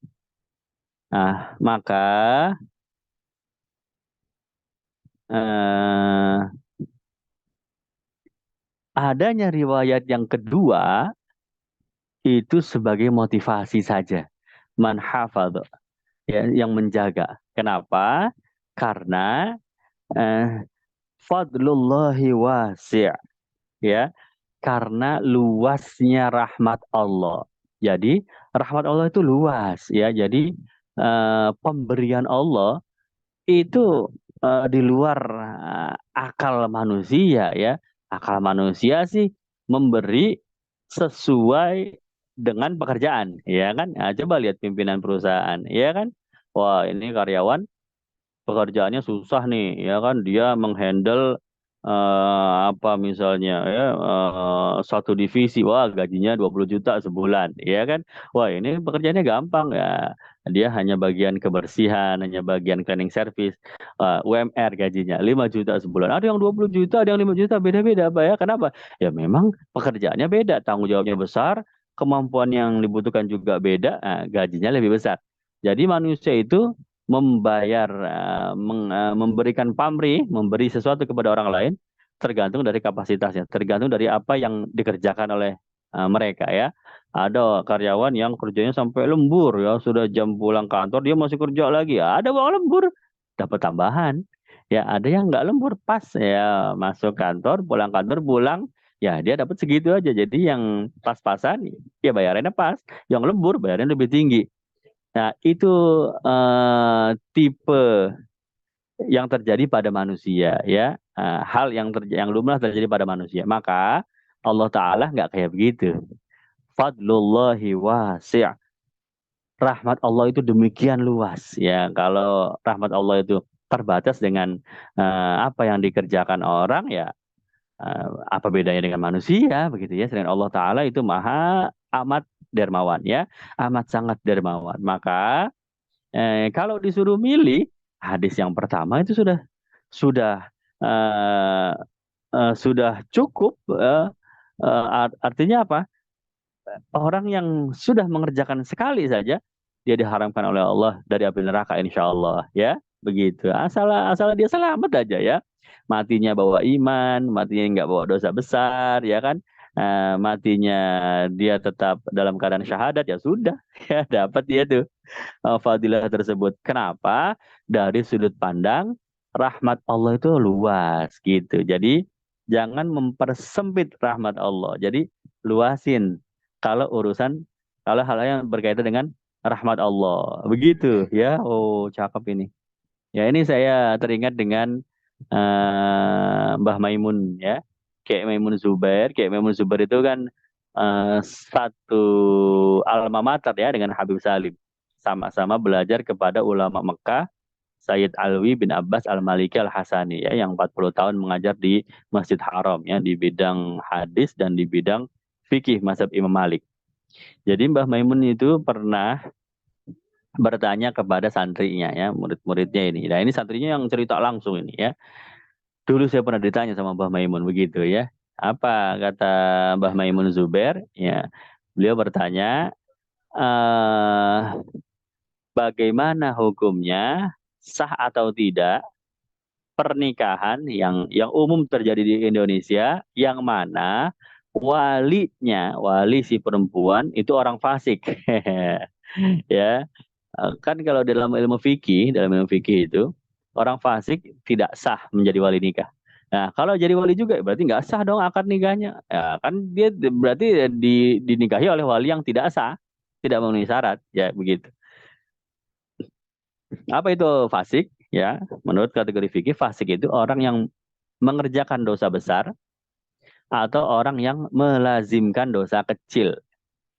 Nah maka eh, adanya riwayat yang kedua itu sebagai motivasi saja, man hafadh ya, yang menjaga. Kenapa? Karena eh, fadlullahi wasi' ya, karena luasnya rahmat Allah. Jadi rahmat Allah itu luas ya. Jadi pemberian Allah itu di luar akal manusia ya. Akal manusia sih memberi sesuai dengan pekerjaan, ya kan? Nah, coba lihat pimpinan perusahaan, ya kan? Wah, ini karyawan pekerjaannya susah nih, ya kan? Dia menghandle apa misalnya ya satu divisi, wah gajinya 20 juta sebulan, ya kan? Wah ini pekerjaannya gampang ya. Dia hanya bagian kebersihan, hanya bagian cleaning service, UMR gajinya 5 juta sebulan. Ada yang 20 juta, ada yang 5 juta, beda-beda Pak ya. Kenapa? Ya memang pekerjaannya beda, tanggung jawabnya besar, kemampuan yang dibutuhkan juga beda, gajinya lebih besar. Jadi manusia itu membayar, memberikan pamrih, memberi sesuatu kepada orang lain, tergantung dari kapasitasnya, tergantung dari apa yang dikerjakan oleh mereka ya. Ada karyawan yang kerjanya sampai lembur ya, sudah jam pulang kantor dia masih kerja lagi. Ada yang lembur dapat tambahan. Ya, ada yang nggak lembur pas ya masuk kantor, pulang kantor, pulang ya dia dapat segitu aja. Jadi yang pas-pasan ya bayarannya pas, yang lembur bayarannya lebih tinggi. Nah, itu tipe yang terjadi pada manusia ya. Hal yang lumrah terjadi pada manusia. Maka Allah Ta'ala nggak kayak begitu. Fadlullahi wasi'. Rahmat Allah itu demikian luas ya. Kalau rahmat Allah itu terbatas dengan apa yang dikerjakan orang ya, apa bedanya dengan manusia begitu ya. Selain Allah Ta'ala itu maha amat dermawan ya, amat sangat dermawan. Maka kalau disuruh milih, hadis yang pertama itu sudah eh, sudah cukup. Artinya apa? Orang yang sudah mengerjakan sekali saja, dia diharamkan oleh Allah dari api neraka, insya Allah ya. Begitu. Asal dia selamat aja ya. Matinya bawa iman, matinya nggak bawa dosa besar, ya kan? Matinya dia tetap dalam keadaan syahadat, ya sudah, ya dapat dia tuh fadilah tersebut. Kenapa? Dari sudut pandang rahmat Allah itu luas gitu. Jadi jangan mempersempit rahmat Allah. Jadi luasin kalau urusan, kalau hal yang berkaitan dengan rahmat Allah. Begitu ya. Oh, cakep ini. Ya ini saya teringat dengan Mbah Maimun ya. Kayak Maimun Zubair. Kayak Maimun Zubair itu kan satu alma mater ya dengan Habib Salim. Sama-sama belajar kepada ulama Mekah, Sayyid Alwi bin Abbas Al-Maliki Al-Hasani ya, yang 40 tahun mengajar di Masjid Haram ya, di bidang hadis dan di bidang fikih mazhab Imam Malik. Jadi Mbah Maimun itu pernah bertanya kepada santrinya ya, murid-muridnya ini. Nah, ini santrinya yang cerita langsung ini ya. Dulu saya pernah ditanya sama Mbah Maimun begitu ya. Apa kata Mbah Maimun Zubair? Ya, beliau bertanya, eh, bagaimana hukumnya, sah atau tidak pernikahan yang umum terjadi di Indonesia, yang mana wali si perempuan itu orang fasik. Ya. Kan kalau dalam ilmu fikih itu orang fasik tidak sah menjadi wali nikah. Nah, kalau jadi wali juga berarti nggak sah dong akad nikahnya. Ya, kan dia berarti dinikahi oleh wali yang tidak sah, tidak memenuhi syarat, ya begitu. Apa itu fasik? Ya, menurut kategori fikih fasik itu orang yang mengerjakan dosa besar atau orang yang melazimkan dosa kecil.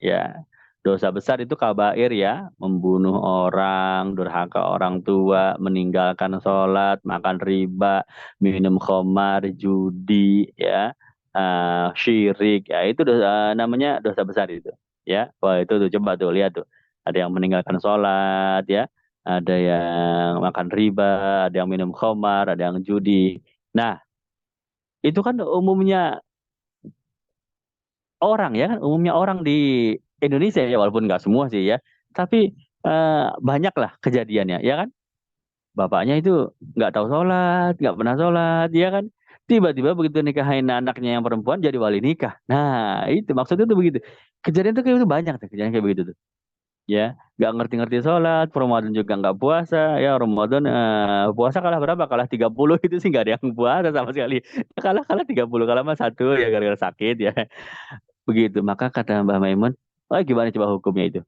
Ya, dosa besar itu kabair ya, membunuh orang, durhaka orang tua, meninggalkan sholat, makan riba, minum khamar, judi, ya, syirik, ya itu namanya dosa besar itu. Ya, wah itu tuh coba tuh lihat tuh, ada yang meninggalkan sholat, ya, ada yang makan riba, ada yang minum khamar, ada yang judi. Nah, itu kan umumnya orang ya kan, umumnya orang di Indonesia ya, walaupun nggak semua sih ya, tapi banyak lah kejadiannya ya kan. Bapaknya itu nggak tahu sholat, nggak pernah sholat, ya kan. Tiba-tiba begitu nikahin anaknya yang perempuan jadi wali nikah. Nah itu maksudnya tuh begitu. Kejadian tuh kayak itu banyak tuh, kejadian kayak begitu tuh. Ya, nggak ngerti-ngerti sholat, Ramadan juga nggak puasa, ya Ramadan puasa kalah berapa? Kalah 30 itu sih nggak ada yang puasa sama sekali. Kalah kalah 30, kalah mah satu ya gara-gara sakit ya. Begitu. Maka kata Mbah Maimun, oh gimana coba hukumnya itu?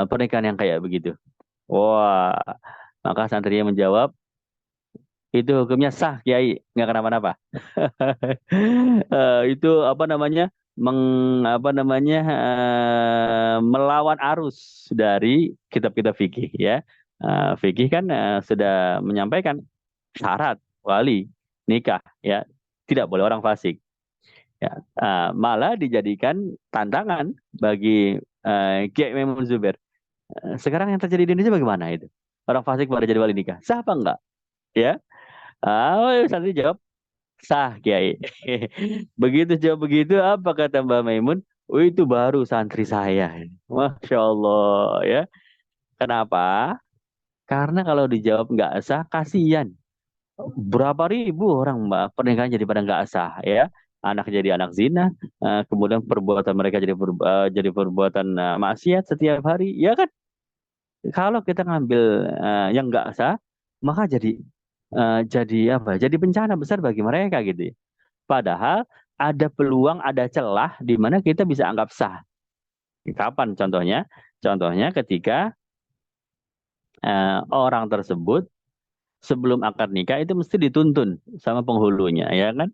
Pernikahan yang kayak begitu. Wah, maka santrinya menjawab, Itu hukumnya sah, Kiai, nggak kenapa-napa. Itu apa namanya? Apa namanya? Melawan arus dari kitab-kitab fikih ya. Fikih kan sudah menyampaikan syarat wali nikah ya, tidak boleh orang fasik ya. Malah dijadikan tantangan bagi Kiai Maimun Zubair. Sekarang yang terjadi di Indonesia bagaimana itu? Orang fasik pada jadi wali nikah, sah apa enggak? Ya, nanti jawab sah, Kiai. Begitu jawab begitu, apa kata Mbak Maimun? Oh, itu baru santri saya. Masya Allah ya. Kenapa? Karena kalau dijawab nggak sah, kasihan. Berapa ribu orang Mbak pernikahan jadi pada nggak sah ya. Anak jadi anak zina, kemudian perbuatan mereka jadi perbuatan maksiat setiap hari, ya kan? Kalau kita ngambil yang nggak sah, maka jadi apa? Jadi bencana besar bagi mereka gitu ya. Padahal ada peluang, ada celah di mana kita bisa anggap sah. Kapan contohnya? Contohnya ketika orang tersebut sebelum akad nikah itu mesti dituntun sama penghulunya, ya kan?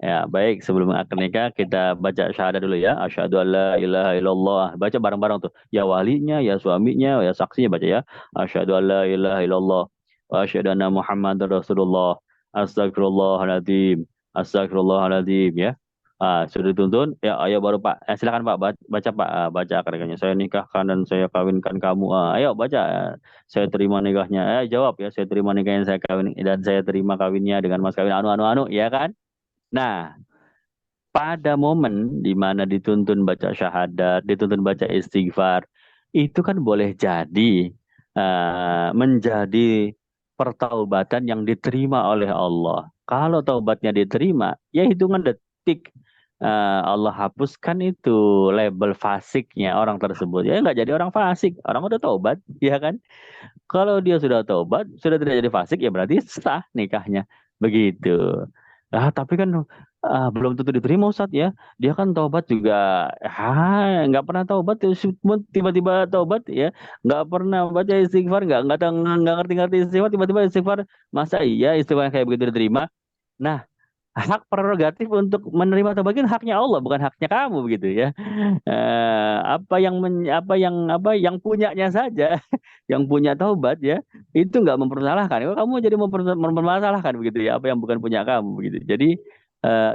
Ya, baik, sebelum akad nikah kita baca syahadat dulu ya. Asyhadu alla ilaha illallah. Baca bareng-bareng tuh. Ya walinya, ya suaminya, ya saksinya baca ya. Asyhadu alla ilaha illallah wa asyhadu anna Muhammadar Rasulullah. Astagfirullahaladzim. Astagfirullahaladzim ya. Sudah dituntun, ya ayo baru Pak. Silakan Pak baca Pak. Baca akad nikahnya. Saya nikahkan dan saya kawinkan kamu. Ayo baca. Saya terima nikahnya. Jawab ya. Saya terima nikahnya, saya kawin dan saya terima kawinnya dengan mas kawin anu ya kan? Nah, pada momen di mana dituntun baca syahadat, dituntun baca istighfar, itu kan boleh jadi menjadi pertaubatan yang diterima oleh Allah. Kalau taubatnya diterima, ya hitungan detik Allah hapuskan itu label fasiknya orang tersebut. Ya nggak jadi orang fasik, orang udah taubat, ya kan? Kalau dia sudah taubat, sudah tidak jadi fasik, ya berarti sah nikahnya. Begitu. Tapi kan belum tentu diterima Ustaz ya. Dia kan taubat juga, nggak pernah taubat, ya, tiba-tiba taubat ya. Nggak pernah baca istighfar, nggak ngerti-ngerti istighfar, tiba-tiba istighfar. Masa iya istighfar kayak begitu diterima? Nah, hak prerogatif untuk menerima atau bagian haknya Allah, bukan haknya kamu begitu ya. Apa yang punyanya saja, yang punya taubat ya, itu nggak mempersalahkan. Kalau kamu jadi mempermasalahkan begitu ya, apa yang bukan punya kamu begitu. Jadi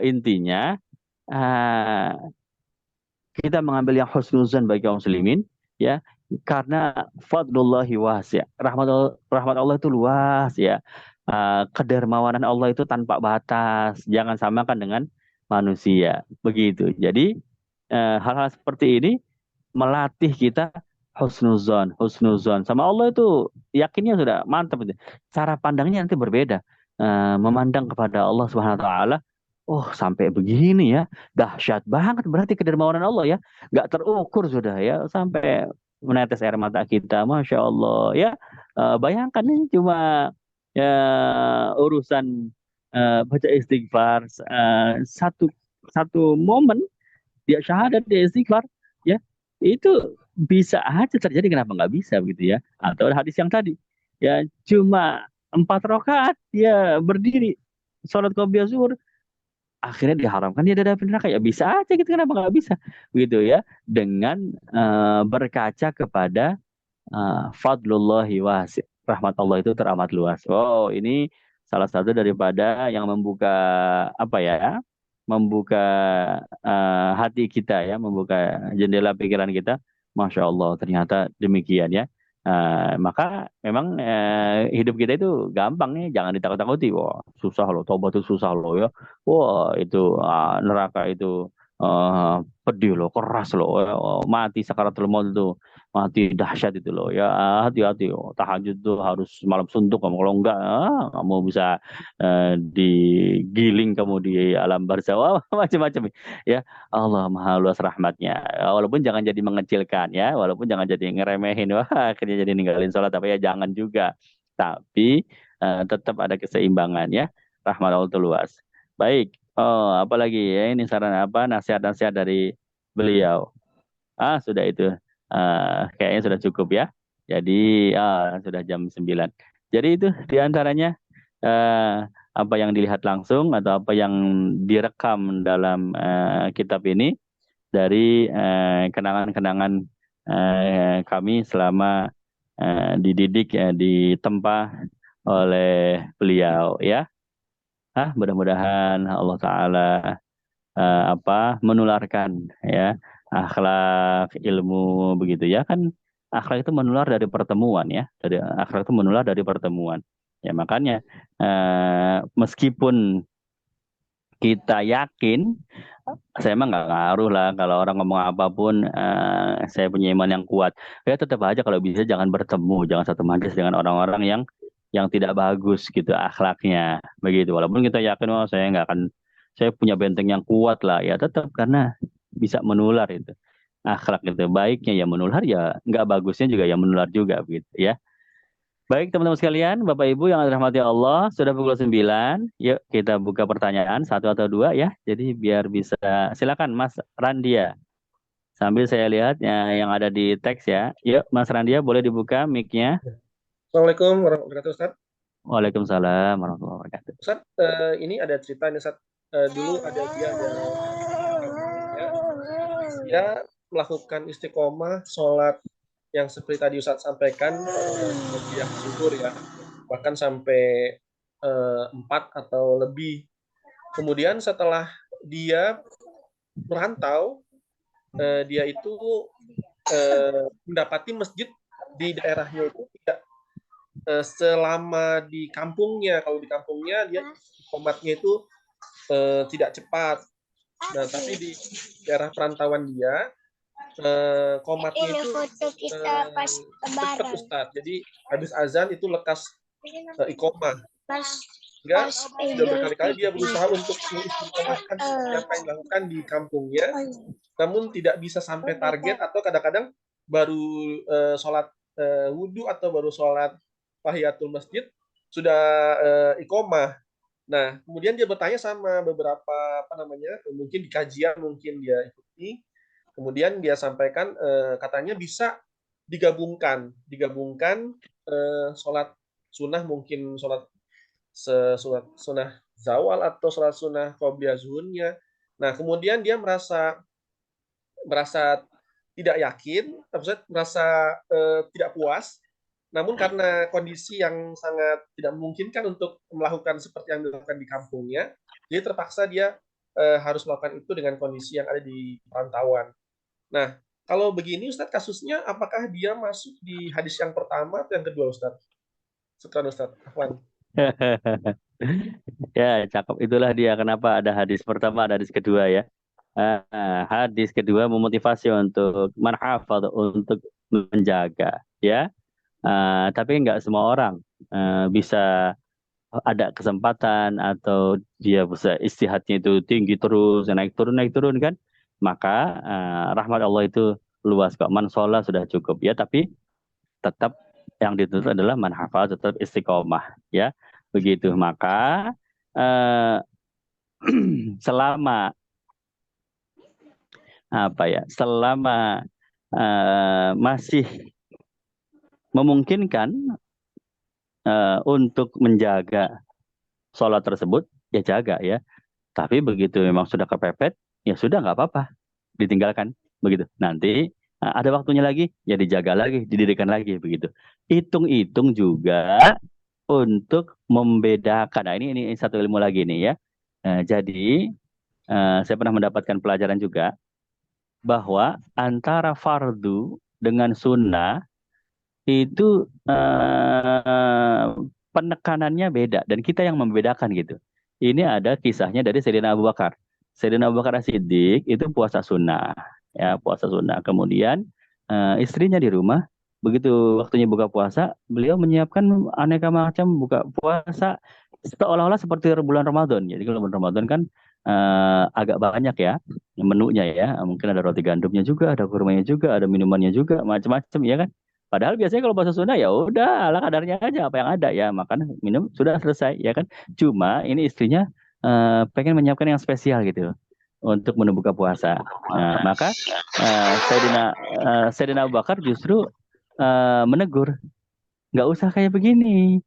intinya eh, kita mengambil yang husnuzan bagi kaum muslimin ya, karena fadlullahi wasi', rahmat Allah itu luas ya. Kedermawanan Allah itu tanpa batas, jangan samakan dengan manusia begitu. Jadi hal-hal seperti ini melatih kita husnuzon sama Allah itu, yakinnya sudah mantap itu. Cara pandangnya nanti berbeda. Memandang kepada Allah Subhanahu wa taala, oh sampai begini ya, dahsyat banget berarti kedermawanan Allah ya, nggak terukur sudah ya, sampai menetes air mata kita, masya Allah ya. Bayangkan ini cuma ya, urusan baca istighfar, satu satu momen dia syahadat, dia istighfar ya, itu bisa aja terjadi, kenapa nggak bisa begitu ya. Atau hadis yang tadi ya, cuma 4 rakaat dia berdiri sholat qobliyah zuhur, akhirnya diharamkan dia ada neraka, ya bisa aja gitu, kenapa nggak bisa begitu ya, dengan berkaca kepada fadlullahi wasi', rahmat Allah itu teramat luas. Oh, ini salah satu daripada yang membuka apa ya, membuka hati kita ya, membuka jendela pikiran kita. Masya Allah, ternyata demikian ya. Maka memang hidup kita itu gampang nih, jangan ditakut-takuti. Wah, susah loh, tobat itu susah loh ya. Wah, itu neraka itu pedih loh, keras loh, ya. Mati sakaratul maut itu mati dahsyat itu loh ya. Hati-hati, tahajud tuh harus malam suntuk kamu, kalau enggak kamu bisa digiling kamu di alam barzah. Wah, macam-macam ya. Allah maha luas rahmatnya. Walaupun jangan jadi mengecilkan ya, walaupun jangan jadi ngeremehin, wah akhirnya jadi ninggalin sholat, tapi ya jangan juga. Tapi tetap ada keseimbangan ya, rahmat Allah itu luas. Baik. Oh, apalagi ya, ini saran apa, nasihat-nasihat dari beliau. Sudah itu. Kayaknya sudah cukup ya. Jadi sudah jam 9. Jadi itu diantaranya. apa yang dilihat langsung atau apa yang direkam dalam kitab ini dari kenangan-kenangan kami selama dididik ditempa oleh beliau ya. Mudah-mudahan Allah Taala menularkan ya akhlak ilmu begitu ya kan, akhlak itu menular dari pertemuan ya, dari akhlak itu menular dari pertemuan ya, makanya meskipun kita yakin, saya emang nggak ngaruh lah kalau orang ngomong apapun, saya punya iman yang kuat ya, tetap aja kalau bisa jangan bertemu, jangan satu majelis dengan orang-orang yang tidak bagus gitu akhlaknya begitu, walaupun kita yakin saya nggak akan, saya punya benteng yang kuat lah ya, tetap karena bisa menular itu akhlak itu, baiknya ya menular ya, nggak bagusnya juga ya menular juga begitu ya. Baik teman-teman sekalian, Bapak Ibu yang dirahmati Allah, sudah pukul 9. Yuk kita buka pertanyaan satu atau dua ya. Jadi biar bisa, silakan Mas Randia. Sambil saya lihat yang ada di teks ya. Yuk Mas Randia boleh dibuka mic-nya. Assalamualaikum warahmatullahi wabarakatuh, Ustaz. Waalaikumsalam warahmatullahi wabarakatuh. Ustaz, ini ada cerita nih, Ustaz. Dulu dia melakukan istiqomah sholat yang seperti tadi Ustaz sampaikan, dia syukur ya, bahkan sampai 4 atau lebih. Kemudian setelah dia merantau, dia itu mendapati masjid di daerahnya itu tidak selama di kampungnya. Kalau di kampungnya dia komatnya itu tidak cepat. Nah, tapi di daerah perantauan dia komatnya itu cepat, Ustaz. Jadi habis azan itu lekas iqomah. Sehingga sudah berkali-kali dia berusaha untuk mengistiqomahkan seperti apa yang dilakukan di kampungnya, namun tidak bisa sampai target, atau kadang-kadang baru sholat wudhu atau baru sholat tahiyatul masjid sudah iqomah. Nah, kemudian dia bertanya sama beberapa mungkin di kajian mungkin dia ikuti. Kemudian dia sampaikan katanya bisa digabungkan sholat sunnah, mungkin sholat sunnah zawal atau sholat sunnah qobliyah zuhurnya. Nah, kemudian dia merasa tidak yakin, merasa tidak puas. Namun karena kondisi yang sangat tidak memungkinkan untuk melakukan seperti yang dilakukan di kampungnya, jadi terpaksa dia harus melakukan itu dengan kondisi yang ada di perantauan. Nah, kalau begini Ustadz kasusnya, apakah dia masuk di hadis yang pertama atau yang kedua, Ustadz? Sekarang Ustadz Afwan. Ya, cakep. Itulah dia kenapa ada hadis pertama, ada hadis kedua ya. Hadis kedua memotivasi untuk manhafal, untuk menjaga ya. Tapi nggak semua orang bisa ada kesempatan atau dia bisa istihadnya itu tinggi terus, naik turun kan. Maka rahmat Allah itu luas kok. Man sholat sudah cukup ya, tapi tetap yang dituntut adalah man hafal, tetap istiqomah ya. Begitu. Maka selama selama masih memungkinkan untuk menjaga sholat tersebut, ya jaga ya. Tapi begitu memang sudah kepepet, ya sudah nggak apa-apa, ditinggalkan begitu. Nanti ada waktunya lagi, ya dijaga lagi, didirikan lagi begitu. Hitung-hitung juga untuk membedakan. Nah, ini satu ilmu lagi nih ya. Jadi saya pernah mendapatkan pelajaran juga bahwa antara fardu dengan sunnah itu penekanannya beda dan kita yang membedakan gitu. Ini ada kisahnya dari Sayyidina Abu Bakar. Sayyidina Abu Bakar As-Siddiq itu puasa sunnah, ya puasa sunnah. Kemudian istrinya di rumah, begitu waktunya buka puasa, beliau menyiapkan aneka macam buka puasa seolah-olah seperti bulan Ramadan. Jadi kalau bulan Ramadan kan agak banyak ya menunya ya. Mungkin ada roti gandumnya juga, ada kurmanya juga, ada minumannya juga, macam-macam ya kan. Padahal biasanya kalau puasa sunnah ya udah ala kadarnya aja apa yang ada ya, makan minum sudah selesai ya kan. Cuma ini istrinya pengen menyiapkan yang spesial gitu untuk menu buka puasa. Nah, maka Sayyidina Abu Bakar justru menegur, nggak usah kayak begini.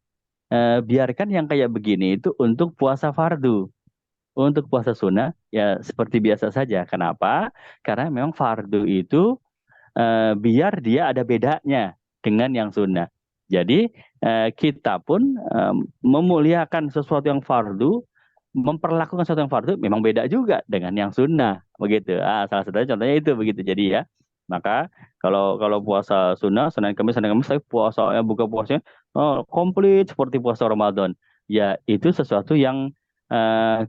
biarkan yang kayak begini itu untuk puasa fardu. Untuk puasa sunnah ya seperti biasa saja. Kenapa? Karena memang fardu itu biar dia ada bedanya dengan yang sunnah. Jadi kita pun memuliakan sesuatu yang fardu, memperlakukan sesuatu yang fardu memang beda juga dengan yang sunnah, begitu. Salah satunya contohnya itu begitu. Jadi ya, maka kalau kalau puasa sunnah, Senin Kamis, tapi puasa buka puasanya komplit seperti puasa Ramadan, ya itu sesuatu yang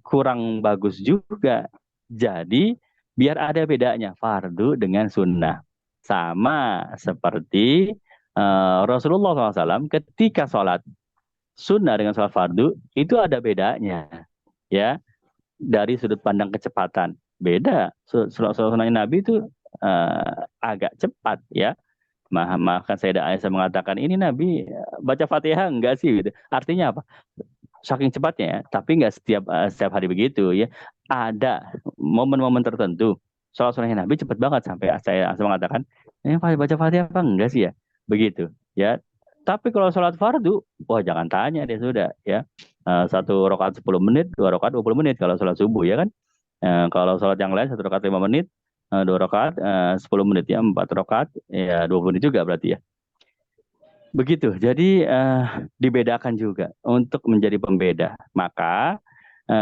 kurang bagus juga. Jadi biar ada bedanya fardu dengan sunnah. Sama seperti Rasulullah SAW ketika sholat sunnah dengan sholat fardu itu ada bedanya, ya, dari sudut pandang kecepatan. Beda. Sholat sunnahnya Nabi itu agak cepat, ya. Bahkan Sayyidah Aisyah mengatakan ini Nabi baca Fatihah enggak sih gitu. Artinya apa? Saking cepatnya ya, tapi nggak setiap hari begitu ya. Ada momen-momen tertentu. Sholat sunnahnya Nabi cepat banget sampai saya mengatakan, ini baca Fatihah apa enggak sih ya? Begitu ya. Tapi kalau sholat fardu, wah jangan tanya deh sudah ya. Satu rakaat 10 menit, dua rakaat 20 menit kalau sholat subuh ya kan. Kalau sholat yang lain satu rakaat 5 menit, dua rakaat 10 menit ya, empat rakaat ya 20 menit juga berarti ya. Begitu. Jadi dibedakan juga untuk menjadi pembeda. Maka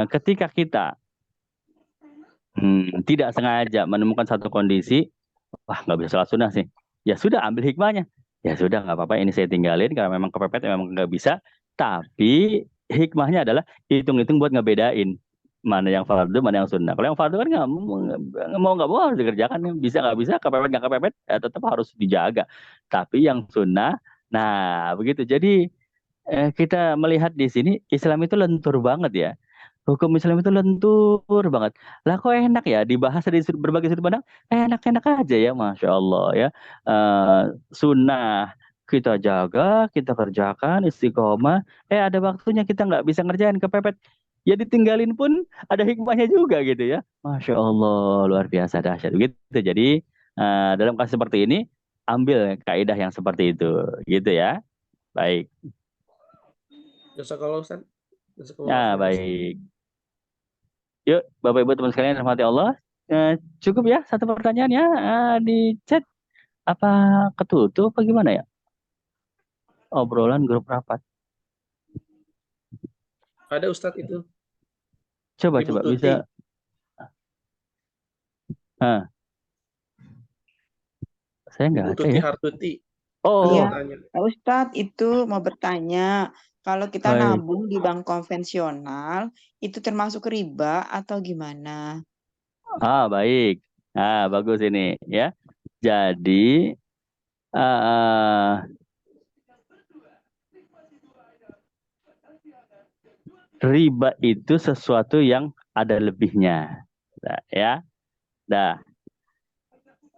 ketika kita tidak sengaja menemukan satu kondisi, wah nggak bisa sholat sunnah sih. Ya sudah ambil hikmahnya. Ya sudah nggak apa-apa ini saya tinggalin karena memang kepepet memang nggak bisa. Tapi hikmahnya adalah hitung-hitung buat ngebedain mana yang fardu mana yang sunnah. Kalau yang fardu kan nggak mau harus dikerjakan. Bisa nggak bisa kepepet nggak kepepet ya tetap harus dijaga. Tapi yang sunnah, nah begitu. Jadi kita melihat di sini Islam itu lentur banget ya. Hukum Islam itu lentur banget. Lah kok enak ya dibahas dari berbagai sudut pandang, enak-enak aja ya, Masya Allah ya. Sunnah kita jaga, kita kerjakan, istiqomah. Ada waktunya kita nggak bisa ngerjain, kepepet. Ya ditinggalin pun ada hikmahnya juga gitu ya. Masya Allah, luar biasa dahsyat. Gitu. Jadi dalam kasus seperti ini, ambil kaidah yang seperti itu. Gitu ya. Baik. Jazakallah Ustaz. Ya, baik. Yuk, Bapak Ibu teman sekalian rahmati Allah. Cukup ya satu pertanyaan ya di chat. Apa ketutup apa gimana ya? Obrolan grup rapat. Ada Ustadz itu. Coba Ibu Tuti. Bisa. Saya nggak Ibu ada Tuti ya. Hartuti. Oh. Iya, Ustadz itu mau bertanya, kalau kita Baik. nabung di bank konvensional, itu termasuk riba atau gimana? Baik. Bagus ini ya. Jadi riba itu sesuatu yang ada lebihnya. Nah, ya.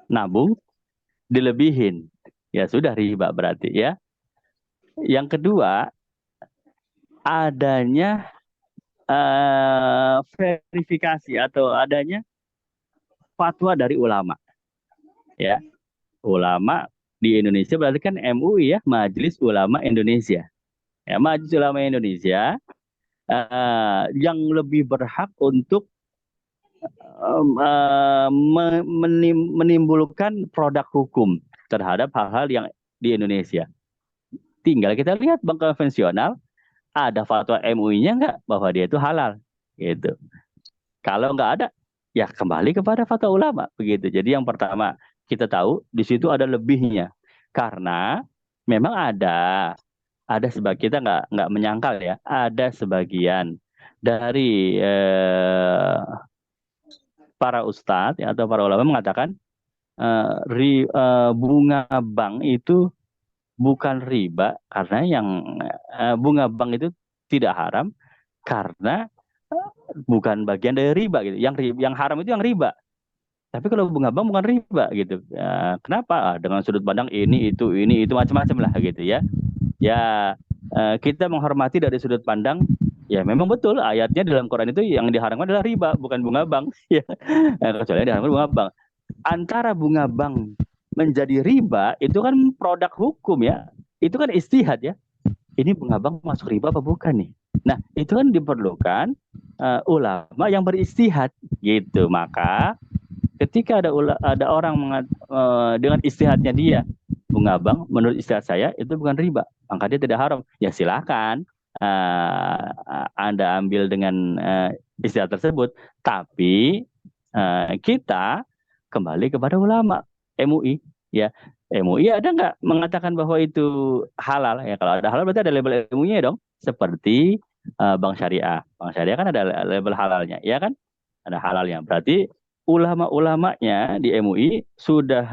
Nabung dilebihin. Ya sudah riba berarti ya. Yang kedua, adanya verifikasi atau adanya fatwa dari ulama. Ya, ulama di Indonesia berarti kan MUI ya, Majelis Ulama Indonesia. Ya, Majelis Ulama Indonesia yang lebih berhak untuk menimbulkan produk hukum terhadap hal-hal yang di Indonesia. Tinggal kita lihat bank konvensional ada fatwa MUI-nya nggak bahwa dia itu halal, gitu. Kalau nggak ada, ya kembali kepada fatwa ulama, begitu. Jadi yang pertama kita tahu di situ ada lebihnya, karena memang ada sebagian kita nggak menyangkal ya, ada sebagian dari para ustadz ya, atau para ulama mengatakan bunga bank itu bukan riba karena yang bunga bank itu tidak haram karena bukan bagian dari riba gitu. Yang haram itu yang riba. Tapi kalau bunga bank bukan riba gitu. Kenapa? Dengan sudut pandang ini itu macam-macam lah gitu ya. Ya kita menghormati dari sudut pandang. Ya memang betul ayatnya dalam Quran itu yang diharamkan adalah riba bukan bunga bank. Ya kecuali yang diharamkan bunga bank. Antara bunga bank menjadi riba itu kan produk hukum ya. Itu kan istihad ya. ini bunga bank masuk riba apa bukan nih? Nah, itu kan diperlukan ulama yang beristihad gitu. Maka ketika ada orang dengan istihadnya dia, bunga bank menurut istihad saya itu bukan riba, maka dia tidak haram. Ya silakan Anda ambil dengan istihad tersebut, tapi kita kembali kepada ulama MUI, ya. MUI ada nggak mengatakan bahwa itu halal? Ya kalau ada halal berarti ada label MUI-nya dong. Seperti bank syariah. Bank syariah kan ada label halalnya, ya kan? Ada halalnya. Berarti ulama-ulamanya di MUI sudah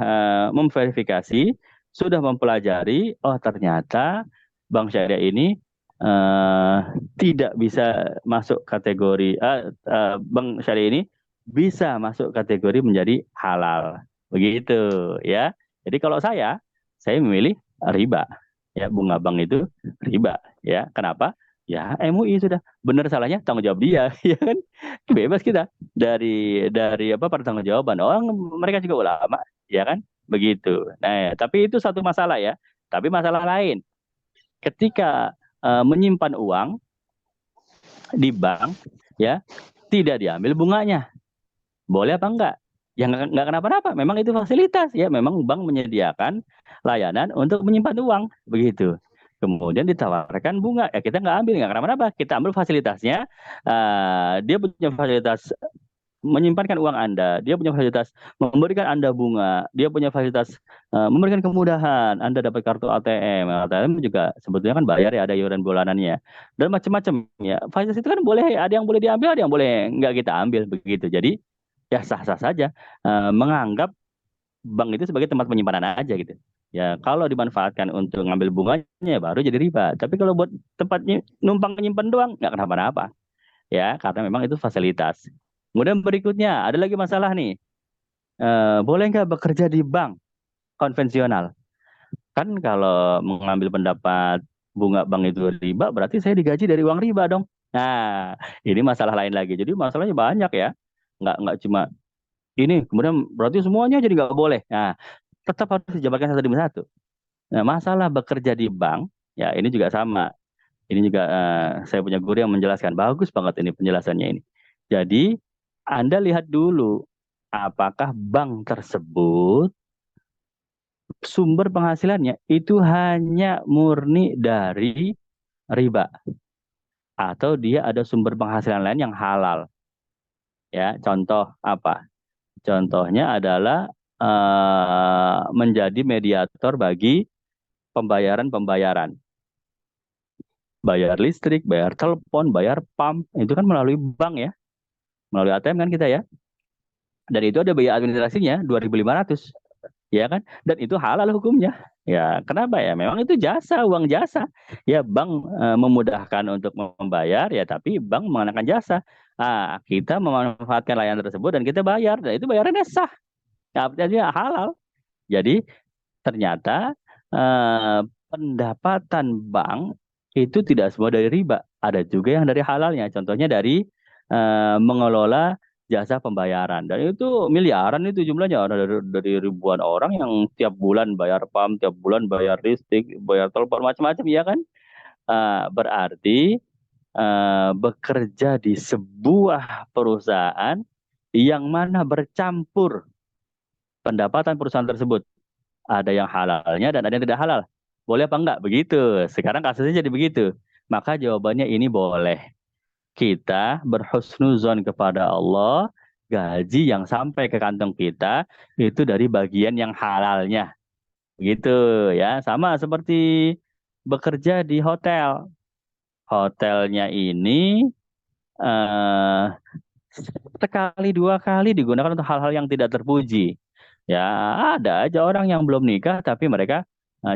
memverifikasi, sudah mempelajari, oh ternyata bank syariah ini eh, tidak bisa masuk kategori bank syariah ini bisa masuk kategori menjadi halal. Begitu ya. Jadi kalau saya memilih riba. Ya, bunga bank itu riba ya. Kenapa? Ya, MUI sudah benar salahnya tanggung jawab dia, ya kan? Bebas kita dari apa pertanggungjawaban. Orang mereka juga ulama, ya kan? Begitu. Nah, ya, tapi itu satu masalah ya. Tapi masalah lain, ketika menyimpan uang di bank, ya tidak diambil bunganya. Boleh apa enggak? Ya nggak kenapa-napa. Memang itu fasilitas ya. Memang bank menyediakan layanan untuk menyimpan uang begitu. Kemudian ditawarkan bunga, ya kita nggak ambil, nggak kenapa-napa. Kita ambil fasilitasnya. Dia punya fasilitas menyimpankan uang Anda, dia punya fasilitas memberikan Anda bunga, dia punya fasilitas memberikan kemudahan, Anda dapat kartu ATM, ATM juga sebetulnya kan bayar ya, ada iuran bulanannya, dan macam-macam ya. Fasilitas itu kan boleh, ada yang boleh diambil, ada yang boleh nggak kita ambil begitu. Jadi ya sah-sah saja menganggap bank itu sebagai tempat penyimpanan aja gitu. Ya kalau dimanfaatkan untuk ngambil bunganya ya baru jadi riba. Tapi kalau buat tempatnya numpang nyimpen doang nggak kenapa-napa ya, karena memang itu fasilitas. Kemudian berikutnya ada lagi masalah nih. Boleh nggak bekerja di bank konvensional? Kan kalau mengambil pendapat bunga bank itu riba, berarti saya digaji dari uang riba dong. Nah, ini masalah lain lagi. Jadi masalahnya banyak ya. Nggak cuma ini, kemudian berarti semuanya jadi nggak boleh. Nah, tetap harus dijabarkan satu demi satu. Nah, masalah bekerja di bank, ya ini juga sama. Ini juga saya punya guru yang menjelaskan. Bagus banget ini penjelasannya ini. Jadi, Anda lihat dulu apakah bank tersebut sumber penghasilannya itu hanya murni dari riba atau dia ada sumber penghasilan lain yang halal. Ya, contoh apa? Contohnya adalah menjadi mediator bagi pembayaran-pembayaran. Bayar listrik, bayar telepon, bayar PAM, itu kan melalui bank ya, melalui ATM kan kita ya. Dan itu ada biaya administrasinya 2.500, ya kan? Dan itu halal hukumnya. Ya, kenapa ya? Memang itu jasa, uang jasa. Ya, bank memudahkan untuk membayar ya, tapi bank mengenakan jasa. Kita memanfaatkan layanan tersebut dan kita bayar, dan itu bayarannya sah. Ya, artinya halal. Jadi ternyata pendapatan bank itu tidak semua dari riba, ada juga yang dari halalnya. Contohnya dari mengelola jasa pembayaran, dan itu miliaran itu jumlahnya, ada dari ribuan orang yang tiap bulan bayar PAM, tiap bulan bayar listrik, bayar telepon macam-macam, ya kan? Berarti bekerja di sebuah perusahaan yang mana bercampur pendapatan perusahaan tersebut, ada yang halalnya dan ada yang tidak halal. Boleh apa enggak? Begitu. Sekarang kasusnya jadi begitu. Maka jawabannya ini boleh. Kita berhusnuzon kepada Allah, gaji yang sampai ke kantong kita itu dari bagian yang halalnya. Begitu ya. Sama seperti bekerja di hotel. Hotelnya ini eh, sekali dua kali digunakan untuk hal-hal yang tidak terpuji. Ya, ada aja orang yang belum nikah tapi mereka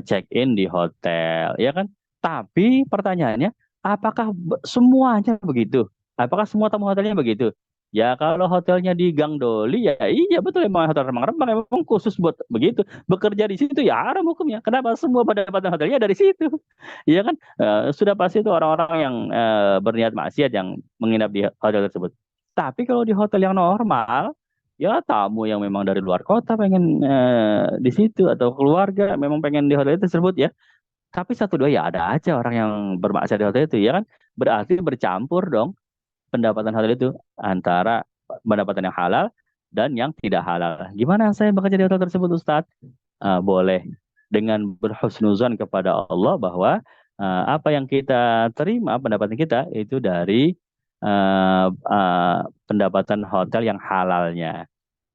check in di hotel, ya kan? Tapi pertanyaannya, apakah semuanya begitu? Apakah semua tamu hotelnya begitu? Ya, kalau hotelnya di Gang Doli, ya iya betul, emang hotel Remang-Remang emang khusus buat begitu. Bekerja di situ ya haram hukumnya. Kenapa semua pendapatan hotelnya dari situ? Iya kan? Sudah pasti itu orang-orang yang berniat maksiat yang menginap di hotel tersebut. Tapi kalau di hotel yang normal, ya tamu yang memang dari luar kota pengen di situ, atau keluarga memang pengen di hotel itu tersebut ya, Tapi satu dua ya ada aja orang yang bermaksiat di hotel itu ya kan. Berarti bercampur dong pendapatan hotel itu antara pendapatan yang halal dan yang tidak halal. Gimana saya bekerja di hotel tersebut, Ustadz? Boleh dengan berhusnuzon kepada Allah bahwa apa yang kita terima pendapatan kita itu dari pendapatan hotel yang halalnya.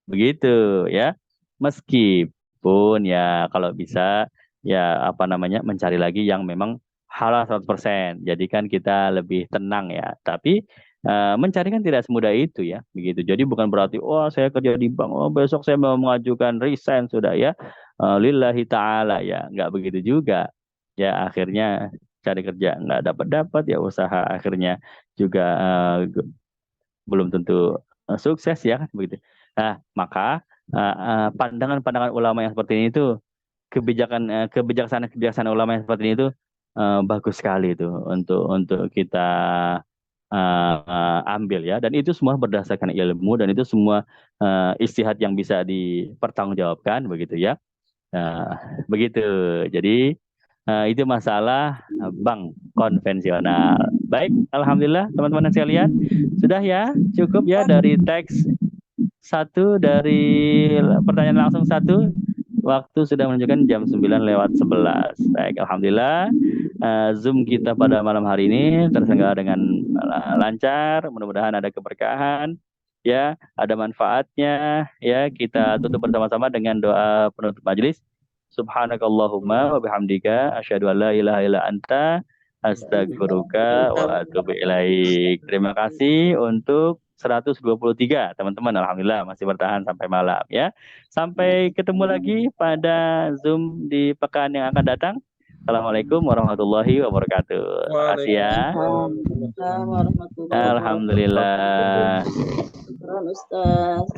Begitu ya. Meskipun ya kalau bisa ya apa namanya mencari lagi yang memang halal 100%. Jadi kan kita lebih tenang ya. Tapi mencari kan tidak semudah itu ya, begitu. Jadi bukan berarti oh saya kerja di bank, oh besok saya mau mengajukan resign sudah ya. Lillahi ta'ala ya, nggak begitu juga. Ya akhirnya cari kerja nggak dapat ya usaha akhirnya juga belum tentu sukses ya kan begitu. Nah, maka pandangan-pandangan ulama yang seperti ini itu kebijaksanaan ulama yang seperti ini itu bagus sekali itu untuk kita ambil ya, dan itu semua berdasarkan ilmu dan itu semua istihad yang bisa dipertanggungjawabkan begitu ya. Begitu. Jadi itu masalah bank konvensional. Baik, alhamdulillah teman-teman sekalian, sudah ya, cukup ya dari teks satu, dari pertanyaan langsung satu. Waktu sudah menunjukkan jam 9:11. Baik, alhamdulillah Zoom kita pada malam hari ini terselenggara dengan lancar. Mudah-mudahan ada keberkahan, ya, ada manfaatnya. Ya, kita tutup bersama-sama dengan doa penutup majelis. Subhanakallahumma wa bihamdika asyhadu an la ilaha illa anta astagfiruka wa atubu ilaik. Terima kasih untuk 123 teman-teman, alhamdulillah masih bertahan sampai malam ya. Sampai ketemu lagi pada Zoom di pekan yang akan datang. Assalamualaikum warahmatullahi wabarakatuh. Terima kasih ya. Waalaikumsalam warahmatullahi Alhamdulillah. wabarakatuh. Ustaz.